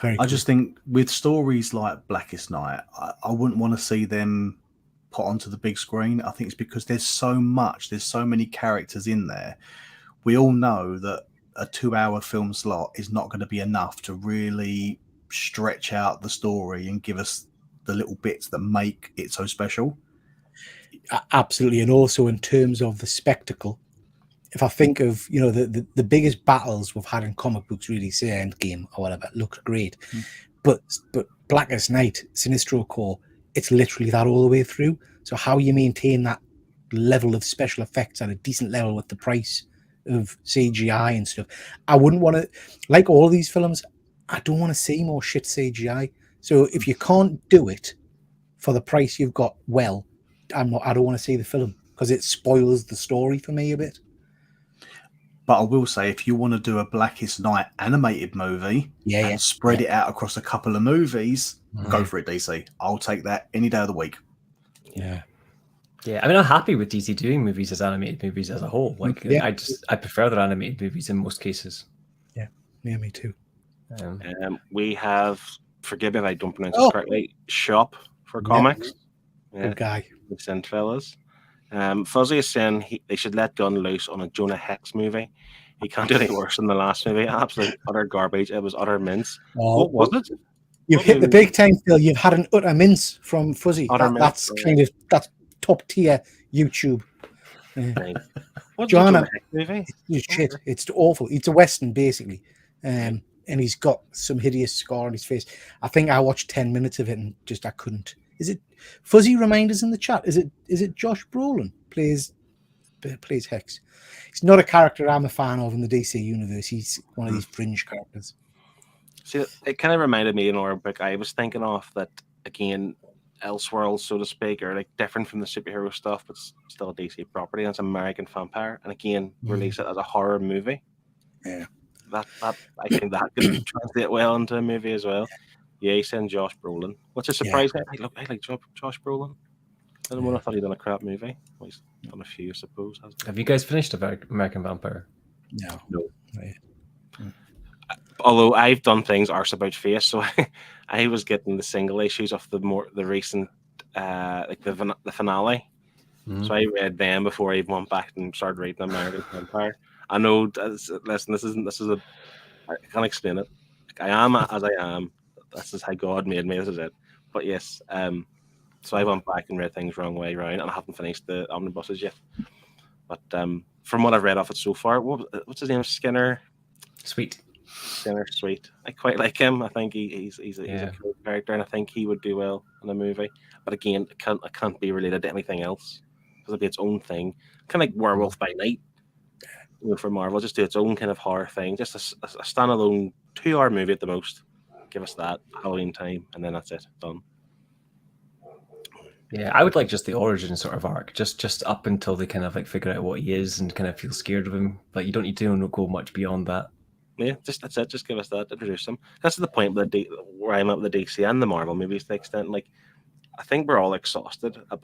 Very I good. just think with stories like Blackest Night, I wouldn't want to see them put onto the big screen. I think it's because there's so many characters in there. We all know that a 2-hour film slot is not going to be enough to really stretch out the story and give us the little bits that make it so special. Absolutely. And also in terms of the spectacle, if I think of, you know, the biggest battles we've had in comic books, really, say Endgame or whatever, looked great. But Blackest Night, Sinestro Corps, it's literally that all the way through. So how you maintain that level of special effects at a decent level with the price of CGI and stuff. I wouldn't want to, like all these films, I don't want to see more shit CGI. So if you can't do it for the price you've got, well, I don't want to see the film because it spoils the story for me a bit. But I will say, if you want to do a Blackest Night animated movie and spread it out across a couple of movies, go for it, DC. I'll take that any day of the week. Yeah. Yeah, I mean, I'm happy with DC doing movies as animated movies as a whole. Like, I prefer their animated movies in most cases. Yeah, me too. We have, forgive me if I don't pronounce it correctly, Shop for Comics. Good guy. We sent fellas. Fuzzy is saying they should let Gunn loose on a Jonah Hex movie. He can't do any worse than the last movie. Absolute utter garbage. It was utter mince. What was it? You've hit the big time, Phil. You've had an utter mince from Fuzzy. That's top tier YouTube. What's Joanna, movie? It's shit. It's awful. It's a Western, basically. And he's got some hideous scar on his face. I think I watched 10 minutes of it and I couldn't. Is it Fuzzy? Remind us in the chat. Is it Josh Brolin plays Hex? He's not a character I'm a fan of in the DC universe. He's one of these fringe characters. See, it kind of reminded me in our book. I was thinking of that again, Elseworlds, so to speak, or like different from the superhero stuff, but still a DC property. And it's American Vampire, and again, release it as a horror movie. Yeah, that I think that could translate well into a movie as well. Yeah, he sent Josh Brolin, which is surprising. I like Josh Brolin. I don't know if I thought he'd done a crap movie. Well, he's done a few, I suppose. Have you guys finished American Vampire? No. Although I've done things arse about face, so I was getting the single issues of the recent like the finale. So I read them before I even went back and started reading American Vampire. I know. Listen, I can't explain it. Like, I am as I am. This is how God made me. This is it. But yes, so I went back and read things wrong way around, and I haven't finished the omnibuses yet. But from what I've read off it so far, what's his name? Skinner Sweet. I quite like him. I think he's a cool character, and I think he would do well in a movie. But again, it can't be related to anything else because it'll be its own thing, kind of like Werewolf by Night. You know, for Marvel, just do its own kind of horror thing, just a standalone 2-hour movie at the most. Give us that Halloween time, and then that's it, done. Yeah, I would like just the origin sort of arc, just up until they kind of like figure out what he is and kind of feel scared of him. Like you don't need to go much beyond that. Yeah, that's it. Just give us that, introduce them. That's the point where I'm at with the DC and the Marvel movies to the extent. Like, I think we're all exhausted of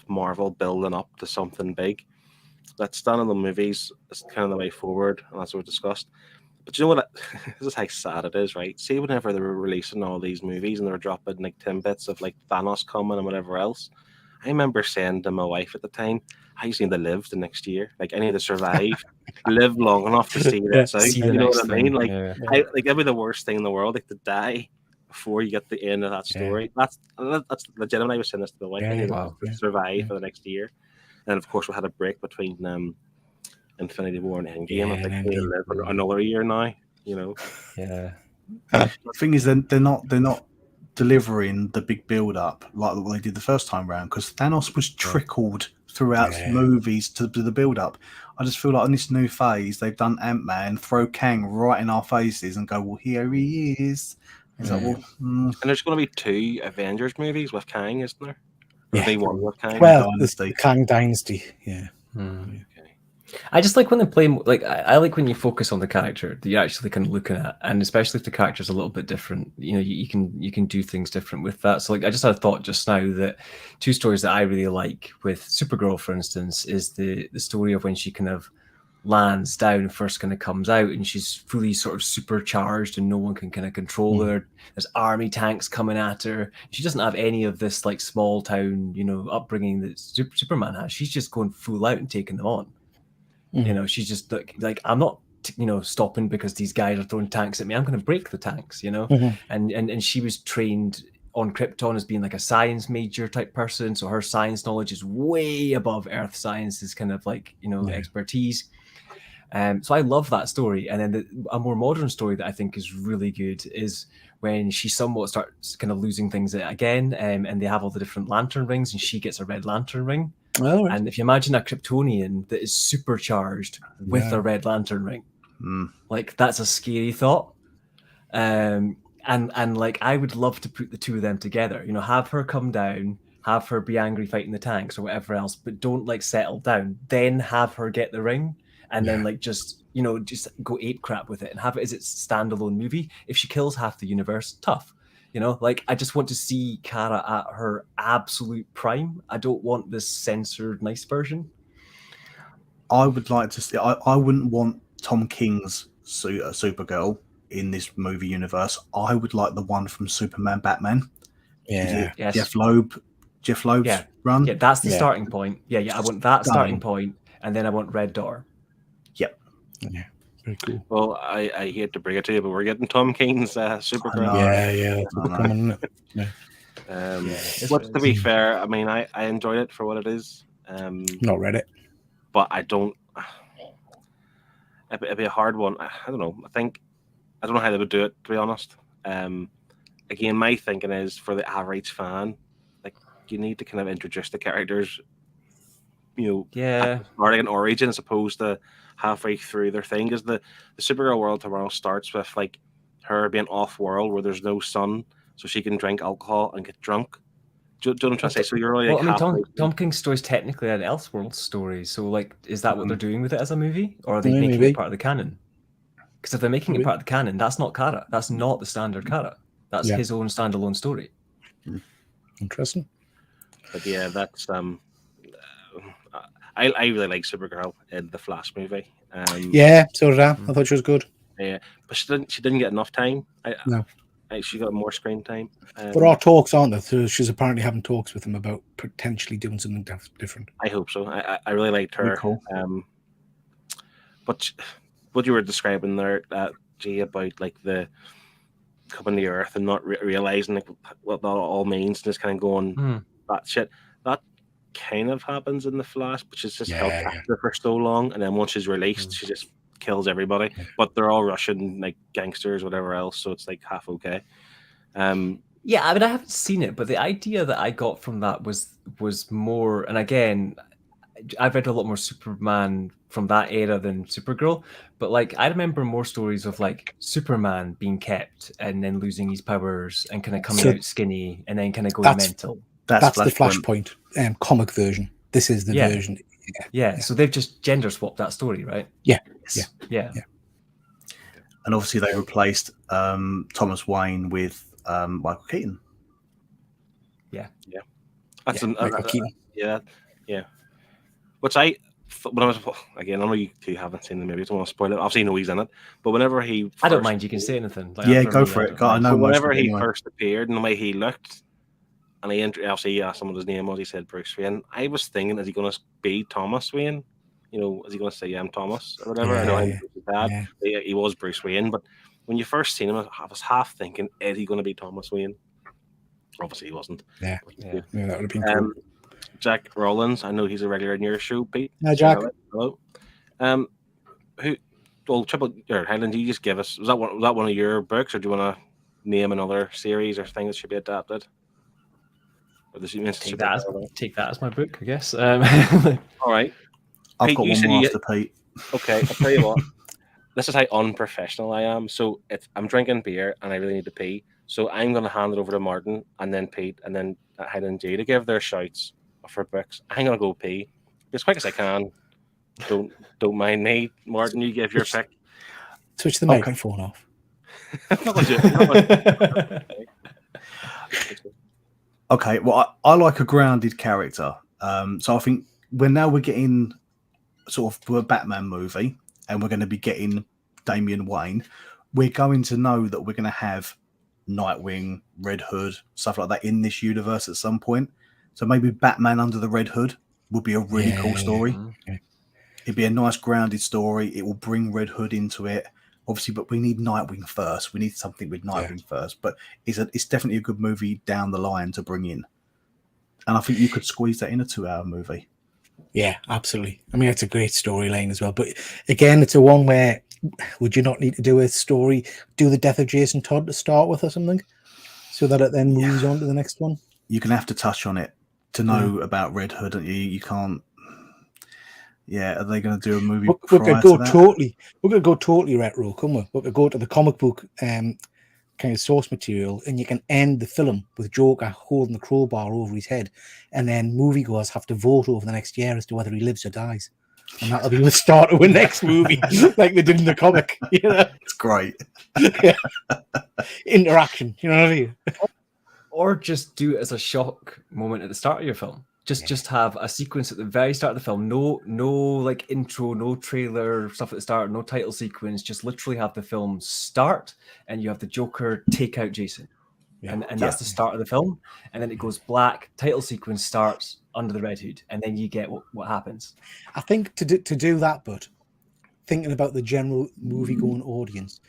Marvel building up to something big. That standalone movies is kind of the way forward, and that's what we discussed. But you know what? This is how sad it is, right? See, whenever they were releasing all these movies and they were dropping like 10 bits of like Thanos coming and whatever else, I remember saying to my wife at the time, I just need to live the next year. Like, I need to survive, live long enough to see this out. You know what I mean? Like, it'd be the worst thing in the world, like to die before you get the end of that story. Yeah. That's legitimate. I was saying this to the wife. I need to survive for the next year. And of course, we had a break between Infinity War and Endgame. I think we live another year now. You know. Yeah. The thing is, they're not delivering the big build up like what they did the first time round, because Thanos was trickled throughout movies to the build up. I just feel like on this new phase, they've done Ant-Man, throw Kang right in our faces, and go, "Well, here he is." It's like, well, And there's going to be 2 Avengers movies with Kang, isn't there? Yeah. One with Kang. Well, the Kang Dynasty. Yeah. Okay. I just like when they play, like, I like when you focus on the character that you're actually kind of looking at, and especially if the character's a little bit different, you know, you can do things different with that. So, like, I just had a thought just now that two stories that I really like with Supergirl, for instance, is the story of when she kind of lands down, first kind of comes out, and she's fully sort of supercharged, and no one can kind of control her. There's army tanks coming at her. She doesn't have any of this like small town, you know, upbringing that Superman has. She's just going full out and taking them on. You know, she's just like I'm not, you know, stopping because these guys are throwing tanks at me. I'm going to break the tanks, you know. And she was trained on Krypton as being like a science major type person, so her science knowledge is way above Earth Science's kind of like, you know, expertise. So I love that story. And then a more modern story that I think is really good is when she somewhat starts kind of losing things again, and they have all the different lantern rings, and she gets a red lantern ring. Oh, right. And if you imagine a Kryptonian that is supercharged with a red lantern ring, like that's a scary thought. And like I would love to put the two of them together. You know, have her come down, have her be angry fighting the tanks or whatever else, but don't like settle down. Then have her get the ring, and then like just, you know, just go ape crap with it and have it as its standalone movie. If she kills half the universe, tough. You know, like I just want to see Kara at her absolute prime. I don't want this censored nice version. I would like to see. I wouldn't want Tom King's Supergirl in this movie universe. I would like the one from Superman Batman. Yeah. Yes. Jeff Loeb's run. Yeah, that's the starting point. Yeah. I want that starting point, and then I want Red Door. Yep. Yeah. Very cool. Well, I hate to bring it to you, but we're getting Tom King's Supergirl. Yeah. That's what coming, isn't it? But to be fair, I mean, I enjoyed it for what it is. Not read it. But I don't. It'd be a hard one. I don't know. I don't know how they would do it, to be honest. Again, my thinking is for the average fan, like you need to kind of introduce the characters, you know, starting an origin as opposed to halfway through their thing. Because the Supergirl world tomorrow starts with like her being off world where there's no sun, so she can drink alcohol and get drunk. Do you know what I'm trying to say? So you're really like, I mean, Tom King's story is technically an Elseworld story. So, like, is that what they're doing with it as a movie, or are they making it part of the canon? Because if they're making it part of the canon, that's not Kara. That's not the standard Kara. That's his own standalone story. Interesting. But yeah, that's I really like Supergirl in the Flash movie. Yeah, so did I. I thought she was good. Yeah, but she didn't get enough time. No. She got more screen time. There are talks, aren't there? So she's apparently having talks with him about potentially doing something different. I hope so. I really liked her. Very cool. But what you were describing there, G, about like the coming to Earth and not realizing like what that all means, and just kind of going that shit. That kind of happens in the Flash, but she's just held captive for so long, and then once she's released, she just kills everybody. But they're all Russian like gangsters, whatever else, so it's like half okay. Yeah, I mean, I haven't seen it, but the idea that I got from that was more, and again, I've read a lot more Superman from that era than Supergirl, but like I remember more stories of like Superman being kept and then losing his powers and kind of coming out skinny and then kind of going mental. That's the Flashpoint comic version. This is the version. Yeah, so they've just gender swapped that story, right? Yeah. And obviously they replaced Thomas Wayne with Michael Keaton. That's Michael Keaton. Yeah. Which when I was again, I know you two haven't seen the movie, I don't want to spoil it. Obviously, know he's in it, but whenever he, I don't mind. You can say anything. Like, yeah, go for it. I know. Whenever he first appeared and the way he looked, and he asked him what his name was, he said Bruce Wayne. I was thinking, is he going to be Thomas Wayne? You know, is he going to say, yeah, I'm Thomas or whatever? I know his dad. Yeah, he was Bruce Wayne, but when you first seen him, I was half thinking, is he going to be Thomas Wayne? Obviously, he wasn't. Yeah, that would have been cool. Jack Rollins, I know he's a regular in your show, Pete. Hi, Jack. Hello. Highland, you just give us, was that one of your books, or do you want to name another series or thing that should be adapted? Or take that as my book, I guess. All right. I've Pete, got one more after Pete. Okay, I'll tell you what. This is how unprofessional I am. So if I'm drinking beer and I really need to pee, so I'm going to hand it over to Martin and then Pete and then Highland G to give their shouts for books. I'm going to go pee as quick as I can. Don't mind me, Martin. You give your pick. Switch the Okay. microphone off. I'm not gonna do it. I'm not gonna do it. Okay, well, I like a grounded character. So I think we're getting sort of to a Batman movie, and we're going to be getting Damian Wayne. We're going to know that we're going to have Nightwing, Red Hood, stuff like that in this universe at some point. So maybe Batman under the Red Hood would be a really cool story. Yeah. It'd be a nice grounded story. It will bring Red Hood into it, obviously, but we need Nightwing first. We need something with Nightwing first. But it's definitely a good movie down the line to bring in, and I think you could squeeze that in a 2-hour movie. Yeah, absolutely. I mean, it's a great storyline as well. But again, it's a one where would you not need to do a story, do the death of Jason Todd to start with or something, so that it then moves on to the next one? You're going to have to touch on it to know about Red Hood. You can't. Yeah, are they going to do a movie? We're going to go totally retro, come on. We're going to go to the comic book kind of source material, and you can end the film with Joker holding the crowbar over his head, and then moviegoers have to vote over the next year as to whether he lives or dies, and that'll be the start of the next movie, like they did in the comic. You know, It's great. interaction. You know what I mean? Or just do it as a shock moment at the start of your film. Just have a sequence at the very start of the film. No like intro, no trailer stuff at the start, no title sequence. Just literally have the film start, and you have the Joker take out Jason, and that's the start of the film. And then it goes black. Title sequence starts under the Red Hood, and then you get what happens. I think to do that, but thinking about the general movie-going audience,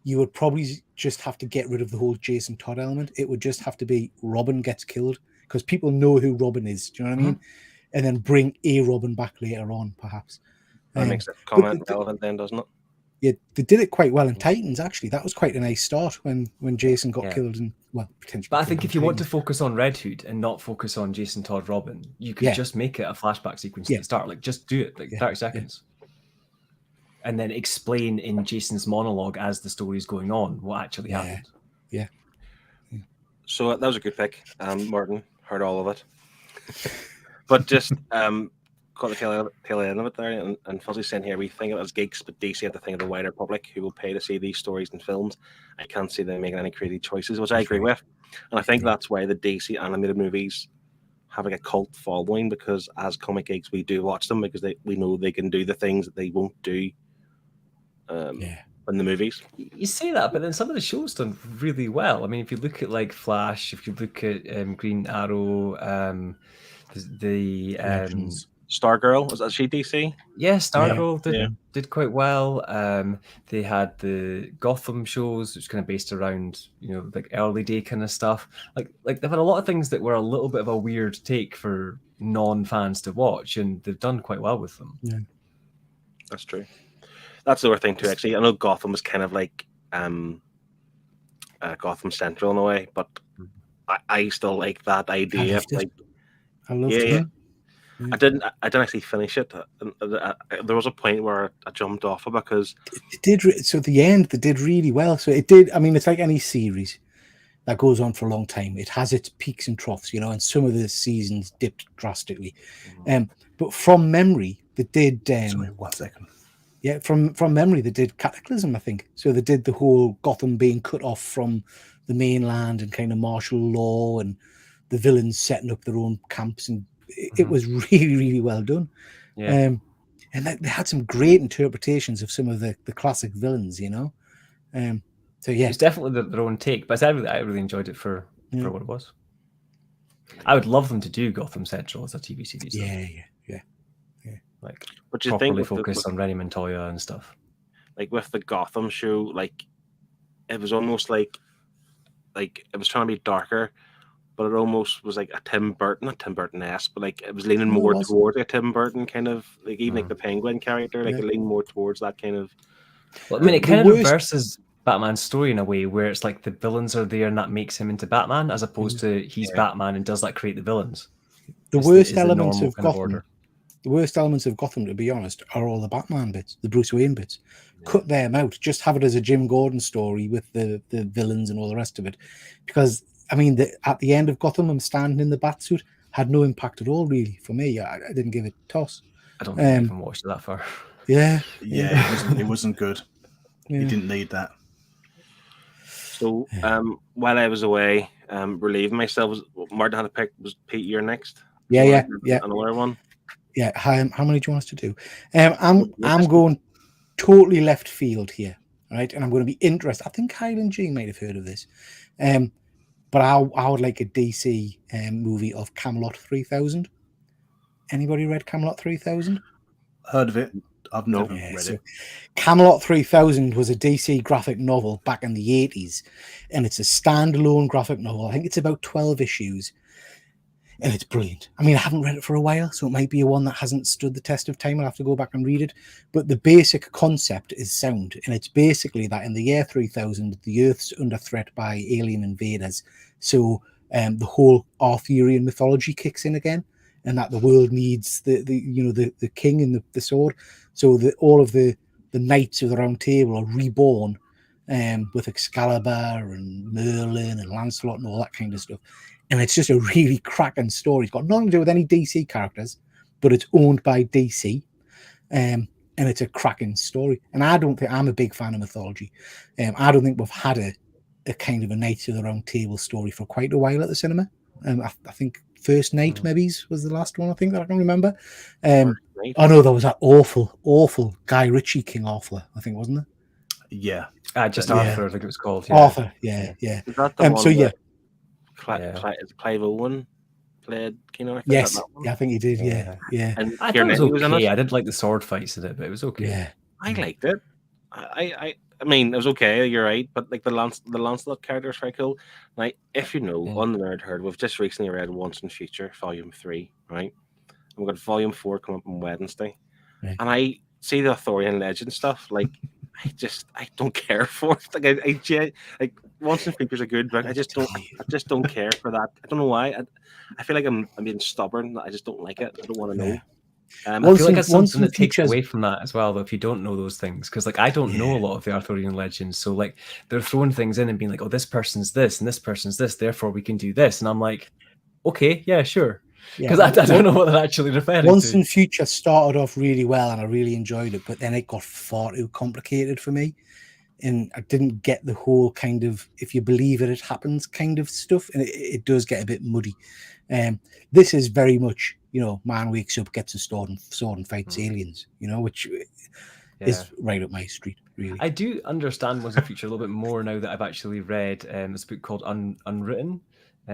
you would probably just have to get rid of the whole Jason Todd element. It would just have to be Robin gets killed, because people know who Robin is. Do you know what I mean? And then bring a Robin back later on, perhaps. That makes that comment relevant then, doesn't it? Yeah, they did it quite well in Titans, actually. That was quite a nice start when Jason got killed and, well, potentially. But I think if you want to focus on Red Hood and not focus on Jason Todd Robin, you could just make it a flashback sequence at the start. Like, just do it, like 30 seconds. And then explain in Jason's monologue as the story is going on what actually happened. Yeah. So that was a good pick, Martin. Heard all of it, but just caught the tail end of it there. And Fuzzy saying here, we think of it as geeks, but DC have to think of the wider public who will pay to see these stories and films. I can't see them making any creative choices, which I agree with. And I think that's why the DC animated movies have like a cult following, because as comic geeks, we do watch them because we know they can do the things that they won't do. In the movies. You say that, but then some of the shows done really well. I mean, if you look at like Flash, if you look at Green Arrow, the Stargirl, was that she DC? Yeah, Stargirl did quite well. They had the Gotham shows, which kind of based around, you know, like early day kind of stuff. Like they've had a lot of things that were a little bit of a weird take for non-fans to watch, and they've done quite well with them. Yeah, that's true. That's the other thing too. Actually, I know Gotham was kind of like Gotham Central in a way, but I still like that idea. I loved it. Yeah. I didn't actually finish it. There was a point where I jumped off it because it did. So at the end, they did really well. So it did. I mean, it's like any series that goes on for a long time. It has its peaks and troughs, you know, and some of the seasons dipped drastically. But from memory, they did. Sorry, 1 second. Yeah, from memory, they did Cataclysm, I think. So they did the whole Gotham being cut off from the mainland and kind of martial law, and the villains setting up their own camps, and it was really, really well done. Yeah. And they had some great interpretations of some of the classic villains, you know. So yeah, it's definitely their own take. But I really enjoyed it for what it was. I would love them to do Gotham Central as a TV series. Yeah. Like, but you properly think focused on Rennie Montoya and stuff. Like with the Gotham show, like it was almost like it was trying to be darker, but it almost was like a Tim Burton-esque, but like it was leaning more towards a Tim Burton kind of, like even like the Penguin character, like it leaned more towards that kind of. Well, I mean, it kind of reverses Batman's story in a way where it's like the villains are there and that makes him into Batman, as opposed to he's Batman and does that create the villains. The worst elements of Gotham. The worst elements of Gotham, to be honest, are all the Batman bits, the Bruce Wayne bits. Yeah. Cut them out. Just have it as a Jim Gordon story with the villains and all the rest of it. Because, I mean, at the end of Gotham, I'm standing in the Batsuit, had no impact at all, really, for me. I didn't give it a toss. I don't think I even watched it that far. Yeah, Yeah, it wasn't good. yeah. You didn't need that. So while I was away, relieving myself, Martin had to pick. Was Pete your next? Yeah. Another one. Yeah. How many do you want us to do? I'm going totally left field here, right? And I'm going to be interested. I think Highland G might have heard of this, but I would like a DC movie of Camelot 3000. Anybody read Camelot 3000? Heard of it? I've never read it. Camelot 3000 was a DC graphic novel back in the 80s, and it's a standalone graphic novel. I think it's about 12 issues, and it's brilliant. I mean, I haven't read it for a while, so it might be one that hasn't stood the test of time. I'll have to go back and read it. But the basic concept is sound, and it's basically that in the year 3000, the Earth's under threat by alien invaders. So the whole Arthurian mythology kicks in again, and that the world needs the king and the sword. So all of the knights of the Round Table are reborn with Excalibur and Merlin and Lancelot and all that kind of stuff. And it's just a really cracking story. It's got nothing to do with any DC characters, but it's owned by DC. And it's a cracking story. And I don't think I'm a big fan of mythology. I don't think we've had a kind of a Knights of the Round Table story for quite a while at the cinema. I think First Night maybe was the last one I think that I can remember. Oh no, there was that awful Guy Ritchie King Arthur, I think, wasn't there? Yeah. Just Arthur, I think it was called. Yeah. Arthur, yeah. Is that the one so yeah. Clive Owen played King Arthur? Yes, I think he did, yeah. And I thought it was okay. I didn't like the sword fights in it, but it was okay. Yeah. I liked it. I mean, it was okay, you're right, but like the Lancelot character is very cool. Now, if you know, on the Nerd Herd, we've just recently read Once and Future, Volume 3, right? And we've got Volume 4 coming up on Wednesday. Right. And I see the Arthurian legend stuff, like, I don't care for it. Like Once and Future's a good book. I just don't care for that. I don't know why. I feel like I'm being stubborn. I just don't like it. I don't want to know. I feel like it's something that takes away from that as well, though, if you don't know those things. Because like I don't know a lot of the Arthurian legends, so like they're throwing things in and being like, oh, this person's this and this person's this, therefore we can do this. And I'm like, okay, yeah, sure. Because I don't know what they're actually referring to. Once in Future started off really well and I really enjoyed it, but then it got far too complicated for me. And I didn't get the whole kind of, if you believe it happens kind of stuff. And it does get a bit muddy. This is very much, man wakes up, gets a sword and fights aliens, which is right up my street, really. I do understand Once in Future a little bit more now that I've actually read this book called Unwritten.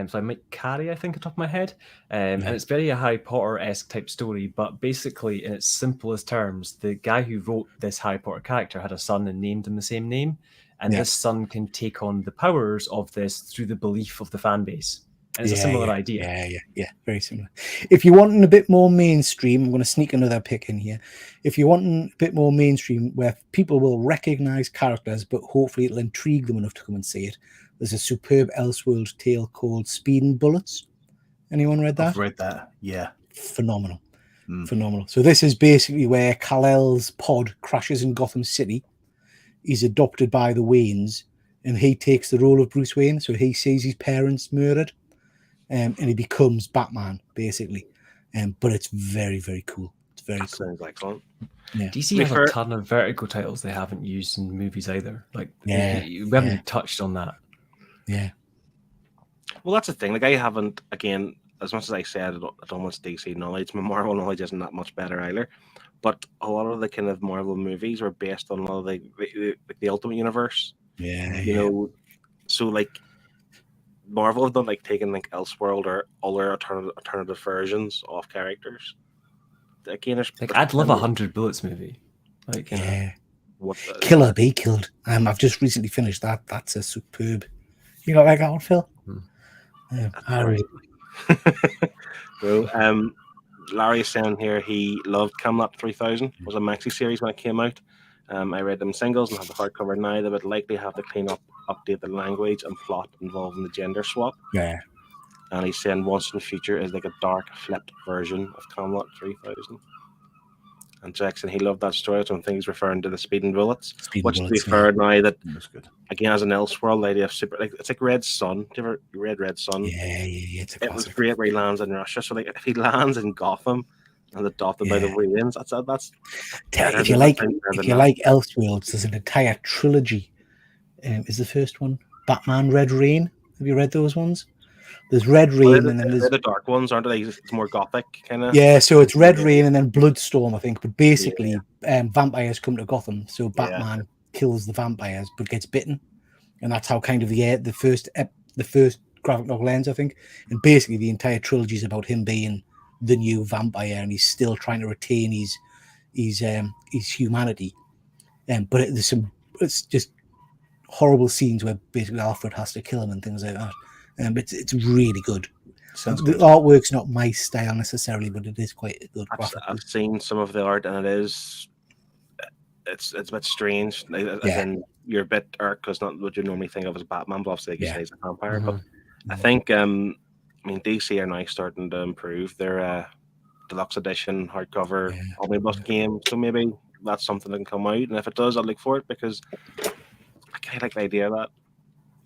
So I might carry, I think, on top of my head. And it's very a Harry Potter-esque type story, but basically, in its simplest terms, the guy who wrote this Harry Potter character had a son and named him the same name. And this son can take on the powers of this through the belief of the fan base. And it's a similar idea. Yeah, very similar. If you're wanting a bit more mainstream, I'm going to sneak another pick in here. If you're wanting a bit more mainstream, where people will recognize characters, but hopefully it'll intrigue them enough to come and see it, there's a superb Elseworld tale called Speed and Bullets. Anyone read that? I've read that, yeah. Phenomenal. Phenomenal. So this is basically where Kal-El's pod crashes in Gotham City. He's adopted by the Waynes, and he takes the role of Bruce Wayne. So he sees his parents murdered, and he becomes Batman, basically. But it's very, very cool. It's very cool. Sounds excellent. Yeah. DC has a ton of Vertigo titles they haven't used in movies either. Like, we haven't touched on that. Yeah. Well, that's the thing. Like, I haven't, again, as much as I said, I don't much DC knowledge. My Marvel knowledge isn't that much better either. But a lot of the kind of Marvel movies are based on a lot of the Ultimate Universe. Yeah. So like Marvel have done like taking like Elseworld or other alternative versions of characters. Again, I'd love 100 Bullets movie. Like, Killer Be Killed. I've just recently finished that. That's a superb. You know, like that one, Phil? I really. Well, Larry is saying here he loved Camelot 3000. It was a maxi series when it came out. I read them singles and have the hardcover now. They would likely have to update the language and plot involving the gender swap. Yeah. And he's saying Once in the Future is like a dark, flipped version of Camelot 3000. And Jackson, he loved that story, so I think he's referring to the Speed and Bullets. Which, to be fair, now that, again, as an Elseworld idea of it's like Red Sun. Do you ever read Red Sun? Yeah, it's a classic. It was great where he lands in Russia. So, like, if he lands in Gotham, and adopted by the Wayans. That's If you like Elseworlds, there's an entire trilogy. Is the first one Batman Red Rain? Have you read those ones? There's Red Rain, and then there's the dark ones, aren't they? It's more gothic kind of. Yeah, so it's Red Rain and then Bloodstorm, I think. But basically, vampires come to Gotham, so Batman kills the vampires but gets bitten, and that's how kind of the first graphic novel ends, I think. And basically, the entire trilogy is about him being the new vampire, and he's still trying to retain his humanity. But it's just horrible scenes where basically Alfred has to kill him and things like that. It's really good. The artwork's not my style necessarily, but it is quite good. I've seen some of the art, and it's a bit strange. And you're a bit irked because not what you normally think of as Batman, but obviously you say he's a vampire. But I think DC are now starting to improve their deluxe edition hardcover omnibus game, so maybe that's something that can come out. And if it does, I'll look for it because I kind of like the idea of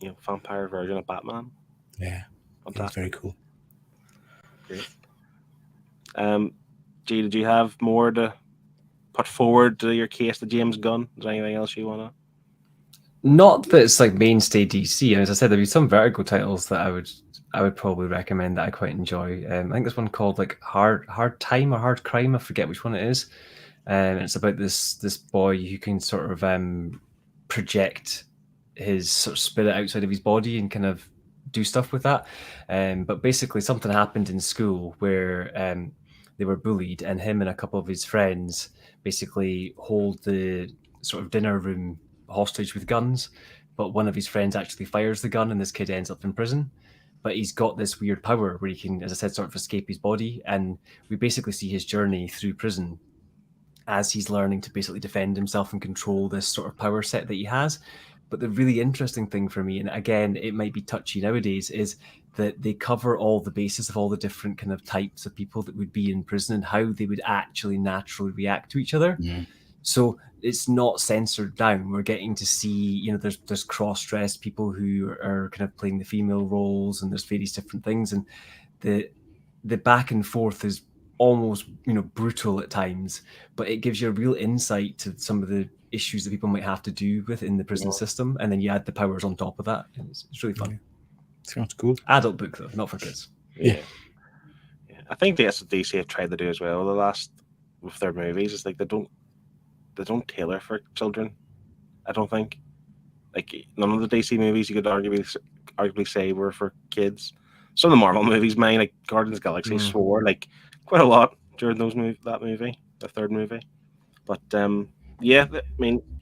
that, vampire version of Batman. Yeah, that's very cool. Great. G, did you have more to put forward to your case to James Gunn? Is there anything else you want to? Not that it's like mainstay DC. As I said, there'd be some Vertigo titles that I would probably recommend that I quite enjoy. I think there's one called like Hard Time or Hard Crime. I forget which one it is. It's about this boy who can sort of project his sort of spirit outside of his body and kind of do stuff with that. But basically something happened in school where they were bullied, and him and a couple of his friends basically hold the sort of dinner room hostage with guns. But one of his friends actually fires the gun, and this kid ends up in prison. But he's got this weird power where he can, as I said, sort of escape his body. And we basically see his journey through prison as he's learning to basically defend himself and control this sort of power set that he has. But the really interesting thing for me, and again, it might be touchy nowadays, is that they cover all the bases of all the different kind of types of people that would be in prison and how they would actually naturally react to each other. Yeah. So it's not censored down. We're getting to see, there's cross-dressed people who are kind of playing the female roles, and there's various different things. And the back and forth is almost, brutal at times, but it gives you a real insight to some of the issues that people might have to do with in the prison system. And then you add the powers on top of that. And it's really fun. Sounds cool. Adult book though, not for kids. Yeah. I think that's what DC have tried to do as well. The last with their movies is like they don't tailor for children. I don't think. Like none of the DC movies you could arguably say were for kids. Some of the Marvel movies, mine like Guardians of the Galaxy, swore like quite a lot during that movie, the third movie. But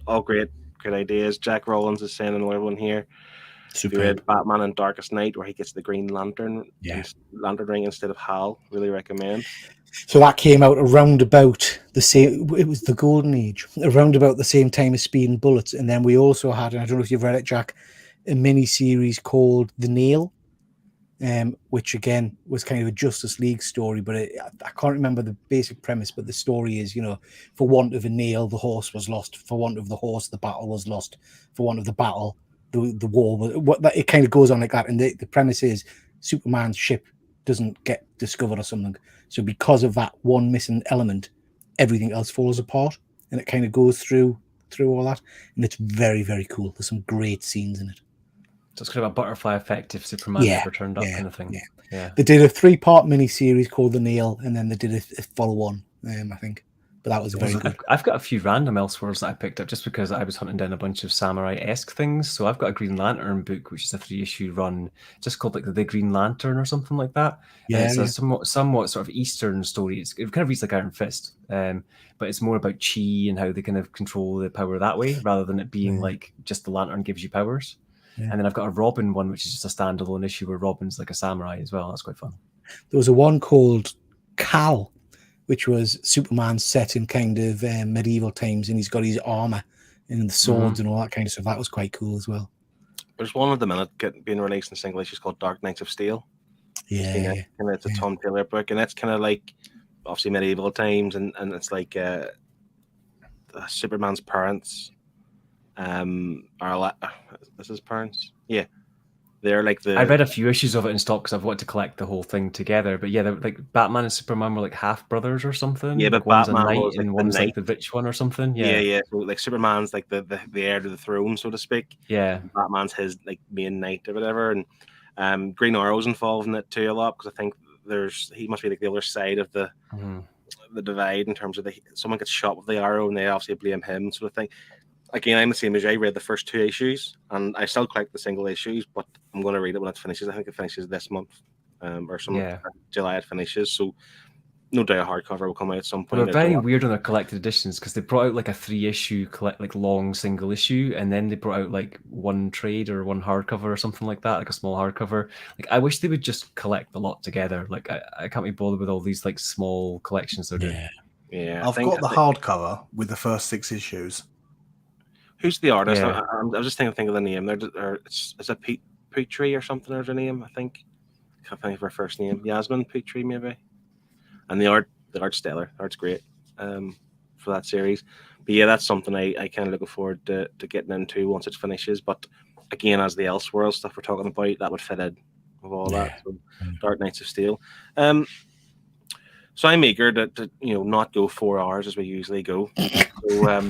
all great ideas. Jack Rollins is saying another one here. Super. You read Batman and Darkest Night, where he gets the Green Lantern ring instead of Hal. Really recommend. So that came out around about the same. It was the Golden Age, around about the same time as Speed and Bullets. And then we also had, and I don't know if you've read it, Jack, a mini series called The Nail, which again was kind of a Justice League story, but I can't remember the basic premise. But the story is, for want of a nail, the horse was lost. For want of the horse, the battle was lost. For want of the battle, the war was. It kind of goes on like that. And the premise is Superman's ship doesn't get discovered or something. So because of that one missing element, everything else falls apart, and it kind of goes through all that, and it's very, very cool. There's some great scenes in it. So it's kind of a butterfly effect if Superman never turned up kind of thing. Yeah. They did a 3-part mini-series called The Nail, and then they did a follow-on, I think. But that was very good. I've got a few random Elseworlds that I picked up just because I was hunting down a bunch of samurai-esque things. So I've got a Green Lantern book, which is a 3-issue run, just called like The Green Lantern or something like that. It's a somewhat sort of Eastern story. It kind of reads like Iron Fist, but it's more about chi and how they kind of control the power that way, rather than it being like just the lantern gives you powers. Yeah. And then I've got a Robin one, which is just a standalone issue where Robin's like a samurai as well. That's quite fun. There was a one called Cal, which was Superman set in kind of medieval times, and he's got his armor and the swords and all that kind of stuff. That was quite cool as well. There's one at the minute being released in single issues called Dark Knights of Steel. And it's a Tom Taylor book, and that's kind of like obviously medieval times, and it's like Superman's parents are this his parents, They're like the. I read a few issues of it in stock because I've wanted to collect the whole thing together. But yeah, like Batman and Superman were like half brothers or something. Yeah, but like one's Batman a knight was, like, and the one's knight. like the rich one or something. Yeah, Yeah, yeah. So like Superman's like the heir to the throne, so to speak. yeah. Batman's his like main knight or whatever, and Green Arrow's involved in it too a lot because I think he must be like the other side of the divide in terms of someone gets shot with the arrow and they obviously blame him, sort of thing. Again, I'm the same as you. I read the first 2 issues and I still collect the single issues, but I'm going to read it when it finishes. I think it finishes this month, or some July it finishes. So no doubt a hardcover will come out at some point. They're very weird on their collected editions because they brought out like a 3-issue long single issue, and then they brought out like one trade or one hardcover or something like that, like a small hardcover. Like I wish they would just collect a lot together. Like I can't be bothered with all these like small collections they're doing. Yeah. I've got the hardcover with the first 6 issues. Who's the artist? Yeah. I was just thinking of the name. Is it Petrie or something? Or her name? I think. Can't think of her first name. Yasmin Petrie, maybe. And the art's stellar. The art's great for that series. But yeah, that's something I kind of looking forward to getting into once it finishes. But again, as the Elseworld stuff we're talking about, that would fit in with all that. So Dark Knights of Steel. So I'm eager to not go 4 hours as we usually go. So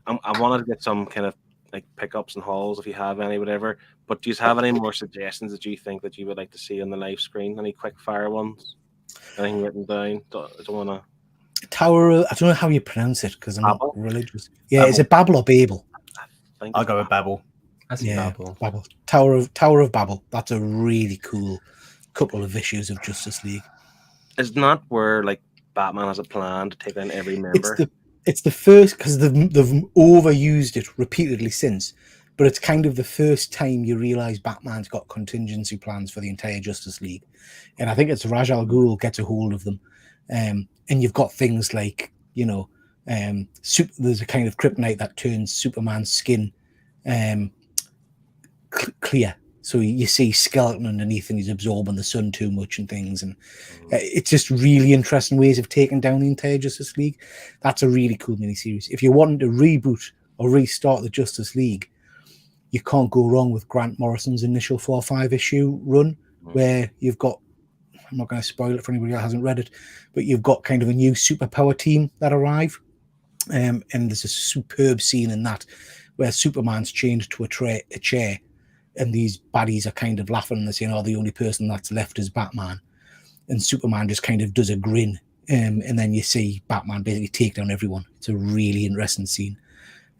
I wanted to get some kind of like pickups and hauls if you have any, whatever. But do you have any more suggestions that you think that you would like to see on the live screen? Any quick fire ones? Anything written down? I don't want to. Tower. I don't know how you pronounce it because I'm Babel? not religious. Yeah, Babel. Is it Babel or Babel? I'll go with Babel. Babel. Tower of Babel. That's a really cool couple of issues of Justice League. Is not where like Batman has a plan to take down every member. It's the first because they've overused it repeatedly since, but it's kind of the first time you realize Batman's got contingency plans for the entire Justice League, and I think it's Ra's al Ghul gets a hold of them, and you've got things like there's a kind of kryptonite that turns Superman's skin clear. So you see skeleton underneath and he's absorbing the sun too much and things. And it's just really interesting ways of taking down the entire Justice League. That's a really cool miniseries. If you want to reboot or restart the Justice League, you can't go wrong with Grant Morrison's initial 4 or 5 issue run where you've got, I'm not going to spoil it for anybody who hasn't read it, but you've got kind of a new superpower team that arrive. And there's a superb scene in that where Superman's chained to a chair. And these baddies are kind of laughing and they're saying, the only person that's left is Batman. And Superman just kind of does a grin. And then you see Batman basically take down everyone. It's a really interesting scene.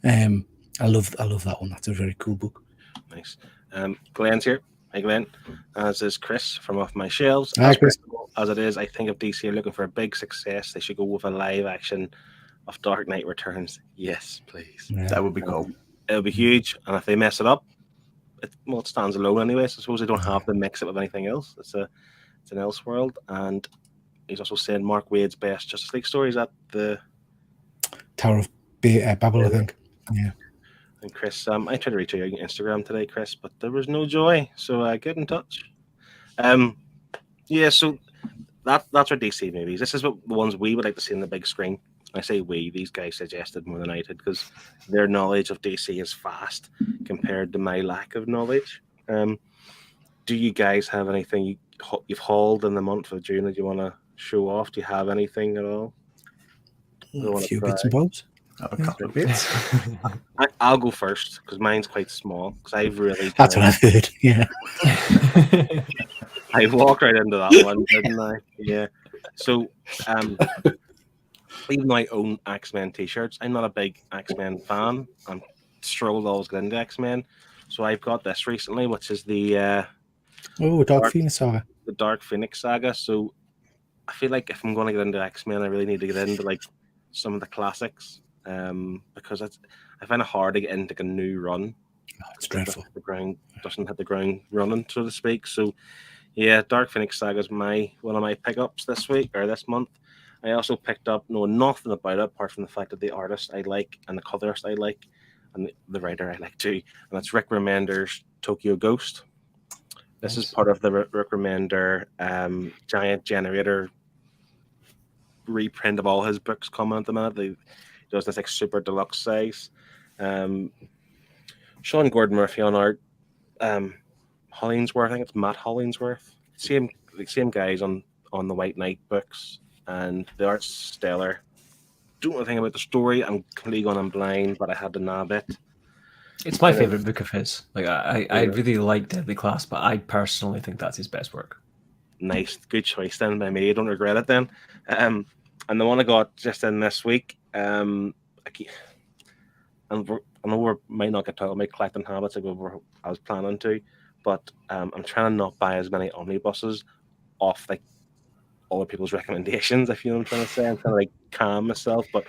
I love that one. That's a very cool book. Nice. Glenn's here. Hi, Glenn. As is Chris from Offmyshelves. Hi, Chris. As it is, I think if DC are looking for a big success, they should go with a live action of Dark Knight Returns. Yes, please. Yeah. That would be cool. It'll be huge. And if they mess it up, it stands alone anyway. So I suppose they don't have to mix it with anything else. It's an Elseworld, and he's also saying Mark Waid's best Justice League stories at the Tower of Babel, I think. Yeah. And Chris, I tried to reach out on Instagram today, Chris, but there was no joy. So get in touch. Yeah. So that's our DC movies. This is what the ones we would like to see on the big screen. I say we, these guys suggested more than I did because their knowledge of DC is vast compared to my lack of knowledge. Do you guys have anything you've hauled in the month of June that you want to show off? Do you have anything at all? A few bits and bobs. A couple of bits. I'll go first because mine's quite small. Because I've really. That's what I've heard. Yeah. I walked right into that one, didn't I? Yeah. So, even though I own X-Men t-shirts, I'm not a big X-Men fan. I'm struggled to always get into X-Men. So I've got this recently, which is the Dark Phoenix Saga. The Dark Phoenix Saga. So I feel like if I'm going to get into X-Men, I really need to get into like some of the classics. Because I find it hard to get into a new run. Oh, it's dreadful. Doesn't hit the ground running, so to speak. So yeah, Dark Phoenix Saga is one of my pickups this week or this month. I also picked up, knowing nothing about it, apart from the fact that the artist I like and the colorist I like and the writer I like too. And that's Rick Remender's Tokyo Ghost. This is part of the Rick Remender giant generator reprint of all his books coming at the minute. He does this like super deluxe size. Sean Gordon Murphy on art. Hollingsworth. I think it's Matt Hollingsworth. Same guys on the White Knight books, and the art's stellar. Don't know anything about the story. I'm completely gone on blind, but I had to nab it. It's my favorite book of his. Like I really like Deadly Class, but I personally think that's his best work. Nice, good choice then by me. I don't regret it then. And the one I got just in this week, I know we might not get to my collecting habits like I was planning to, but I'm trying to not buy as many omnibuses off like other people's recommendations. If you know what I'm trying to say, I'm trying to like calm myself. But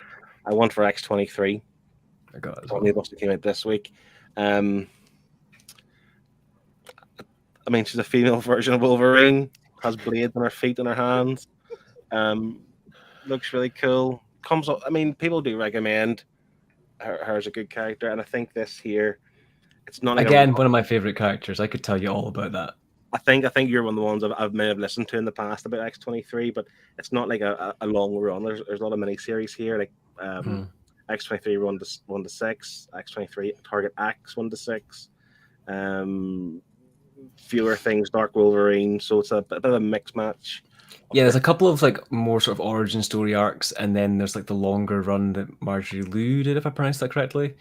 I want for X23. I got it. Omnibus that came out this week. I mean, she's a female version of Wolverine. Has blades on her feet and her hands. Looks really cool. Comes up. I mean, people do recommend her as a good character, and I think this here, it's not again one of my favorite characters. I could tell you all about that. I think you're one of the ones I may have listened to in the past about X23, but it's not like a long run. There's a lot of miniseries here, like X23 1 to 6, X23 Target X 1 to 6, Fewer Things Dark Wolverine. So it's a bit of a mix match. Yeah, there's a couple of like more sort of origin story arcs, and then there's like the longer run that Marjorie Liu did, if I pronounced that correctly.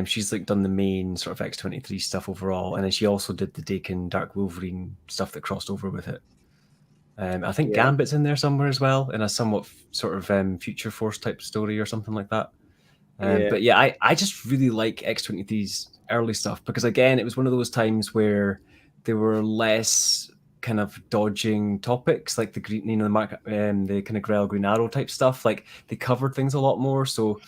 She's like done the main sort of X23 stuff overall, and then she also did the Dakin Dark Wolverine stuff that crossed over with it. I think Gambit's in there somewhere as well, in a somewhat sort of Future Force type story or something like that. But yeah, I just really like X23's early stuff because again, it was one of those times where there were less kind of dodging topics like the green, the kind of Grell Green Arrow type stuff. Like they covered things a lot more. So,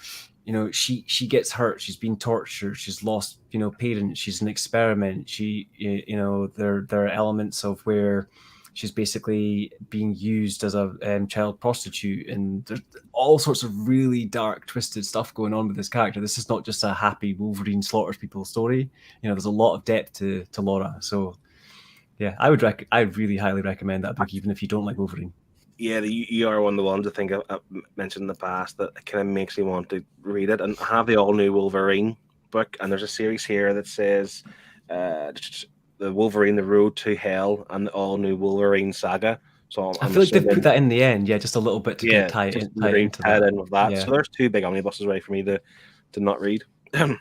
she gets hurt. She's been tortured. She's lost, parents. She's an experiment. There are elements of where she's basically being used as a child prostitute, and there's all sorts of really dark, twisted stuff going on with this character. This is not just a happy Wolverine slaughters people story. There's a lot of depth to Laura. So, yeah, I really highly recommend that book, even if you don't like Wolverine. Yeah, you are one of the ones I think I've mentioned in the past that kind of makes me want to read it. And I have the all new Wolverine book, and there's a series here that says the Wolverine, the Road to Hell, and the all new Wolverine saga. So I feel like they've put that in the end, just a little bit to tie it into that. With that. Yeah. So there's two big omnibuses ready for me to not read. They're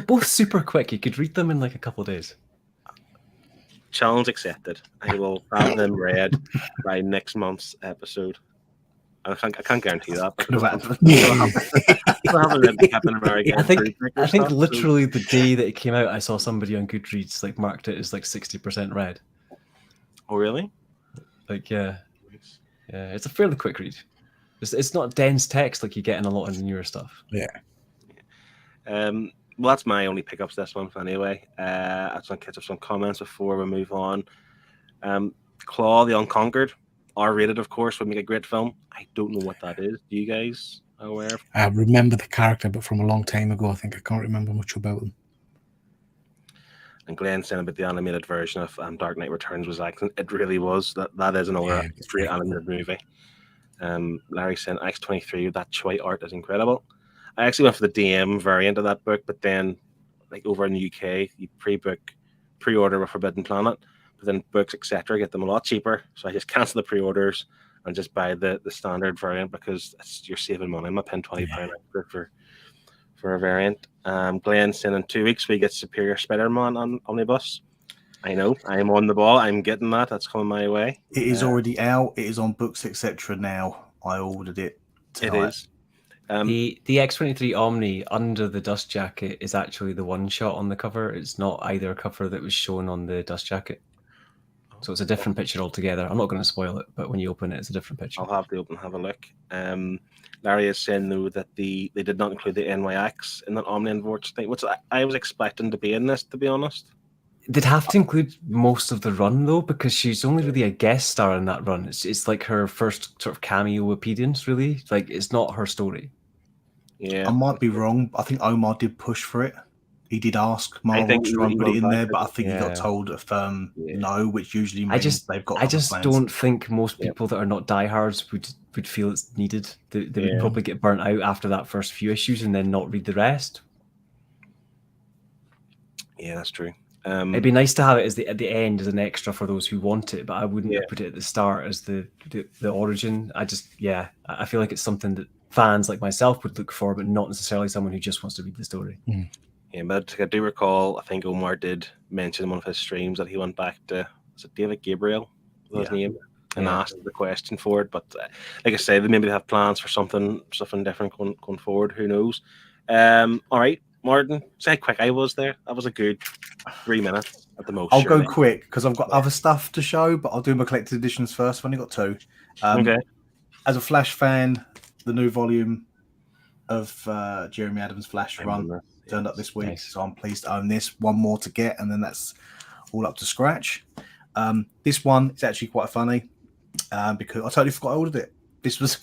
both super quick. You could read them in like a couple of days. Challenge accepted. I will have them read by next month's episode. I can't guarantee that. I think literally the day that it came out, I saw somebody on Goodreads like marked it as like 60% read. Oh really? Like yeah, it's a fairly quick read. It's not dense text like you get in a lot of the newer stuff. Yeah. Well, that's my only pickups this month anyway. I just want to catch up some comments before we move on. Claw the Unconquered, R-rated, of course, would make a great film. I don't know what that is. Do you guys aware of? I remember the character, but from a long time ago. I think I can't remember much about them. And Glenn saying about the animated version of Dark Knight Returns was excellent. It really was. That is another great animated movie. Larry saying X23, that Choi art is incredible. I actually went for the DM variant of that book, but then, like over in the UK, you pre-order with Forbidden Planet, but then books, etc., get them a lot cheaper. So I just cancel the pre-orders and just buy the standard variant because you're saving money. I'm paying £20 extra for a variant. Glenn saying in 2 weeks we get Superior Spider-Man on Omnibus. I know, I'm on the ball. I'm getting that. That's coming my way. It is already out. It is on books, etc. now. I ordered it tonight. It is. The X23 Omni under the dust jacket is actually the one shot on the cover. It's not either cover that was shown on the dust jacket. So it's a different picture altogether. I'm not going to spoil it, but when you open it, it's a different picture. I'll have to have a look. Larry is saying, though, that they did not include the NYX in that Omni unfortunately, which I was expecting to be in this, to be honest. They'd have to include most of the run, though, because she's only really a guest star in that run. It's like her first sort of cameo appearance, really. Like, it's not her story. Yeah, I might be wrong. I think Omar did push for it. He did ask Marvel to try and put it in there, but I think he got told a firm no, which usually means they've got. I just don't think most people that are not diehards would feel it's needed. They would probably get burnt out after that first few issues and then not read the rest. Yeah, that's true. It'd be nice to have it at the end as an extra for those who want it, but I wouldn't Yeah. have put it at the start as the origin. I feel like it's something that fans like myself would look for, but not necessarily someone who just wants to read the story. Yeah, but I do recall, I think Omar did mention in one of his streams that he went back to, was it David Gabriel, was his name, and asked the question for it. But like I say, maybe they have plans for something different going forward. Who knows? All right, Martin, see how quick I was there. That was a good 3 minutes at the most. I'll surely. go quick because I've got other stuff to show, but I'll do my collected editions first. I've only got 2. Okay. As a Flash fan, the new volume of Jeremy Adams' Flash run turned up this week, Nice. so I'm pleased to own this. One more to get, and then that's all up to scratch. This one is actually quite funny because I totally forgot I ordered it. This was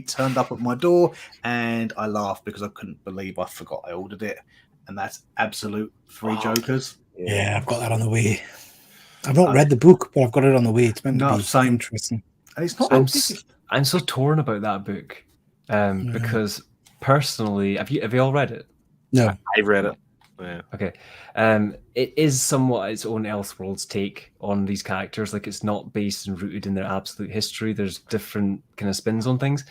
turned up at my door, and I laughed because I couldn't believe I forgot I ordered it. And that's Absolute Three Jokers. Yeah, I've got that on the way. I've not read the book, but I've got it on the way. It's meant to be same. interesting. And it's not. I'm so torn about that book because personally, have you all read it? No, I've read it. Yeah. Okay. It is somewhat its own Elseworlds take on these characters. Like, it's not based and rooted in their absolute history. There's different kind of spins on things.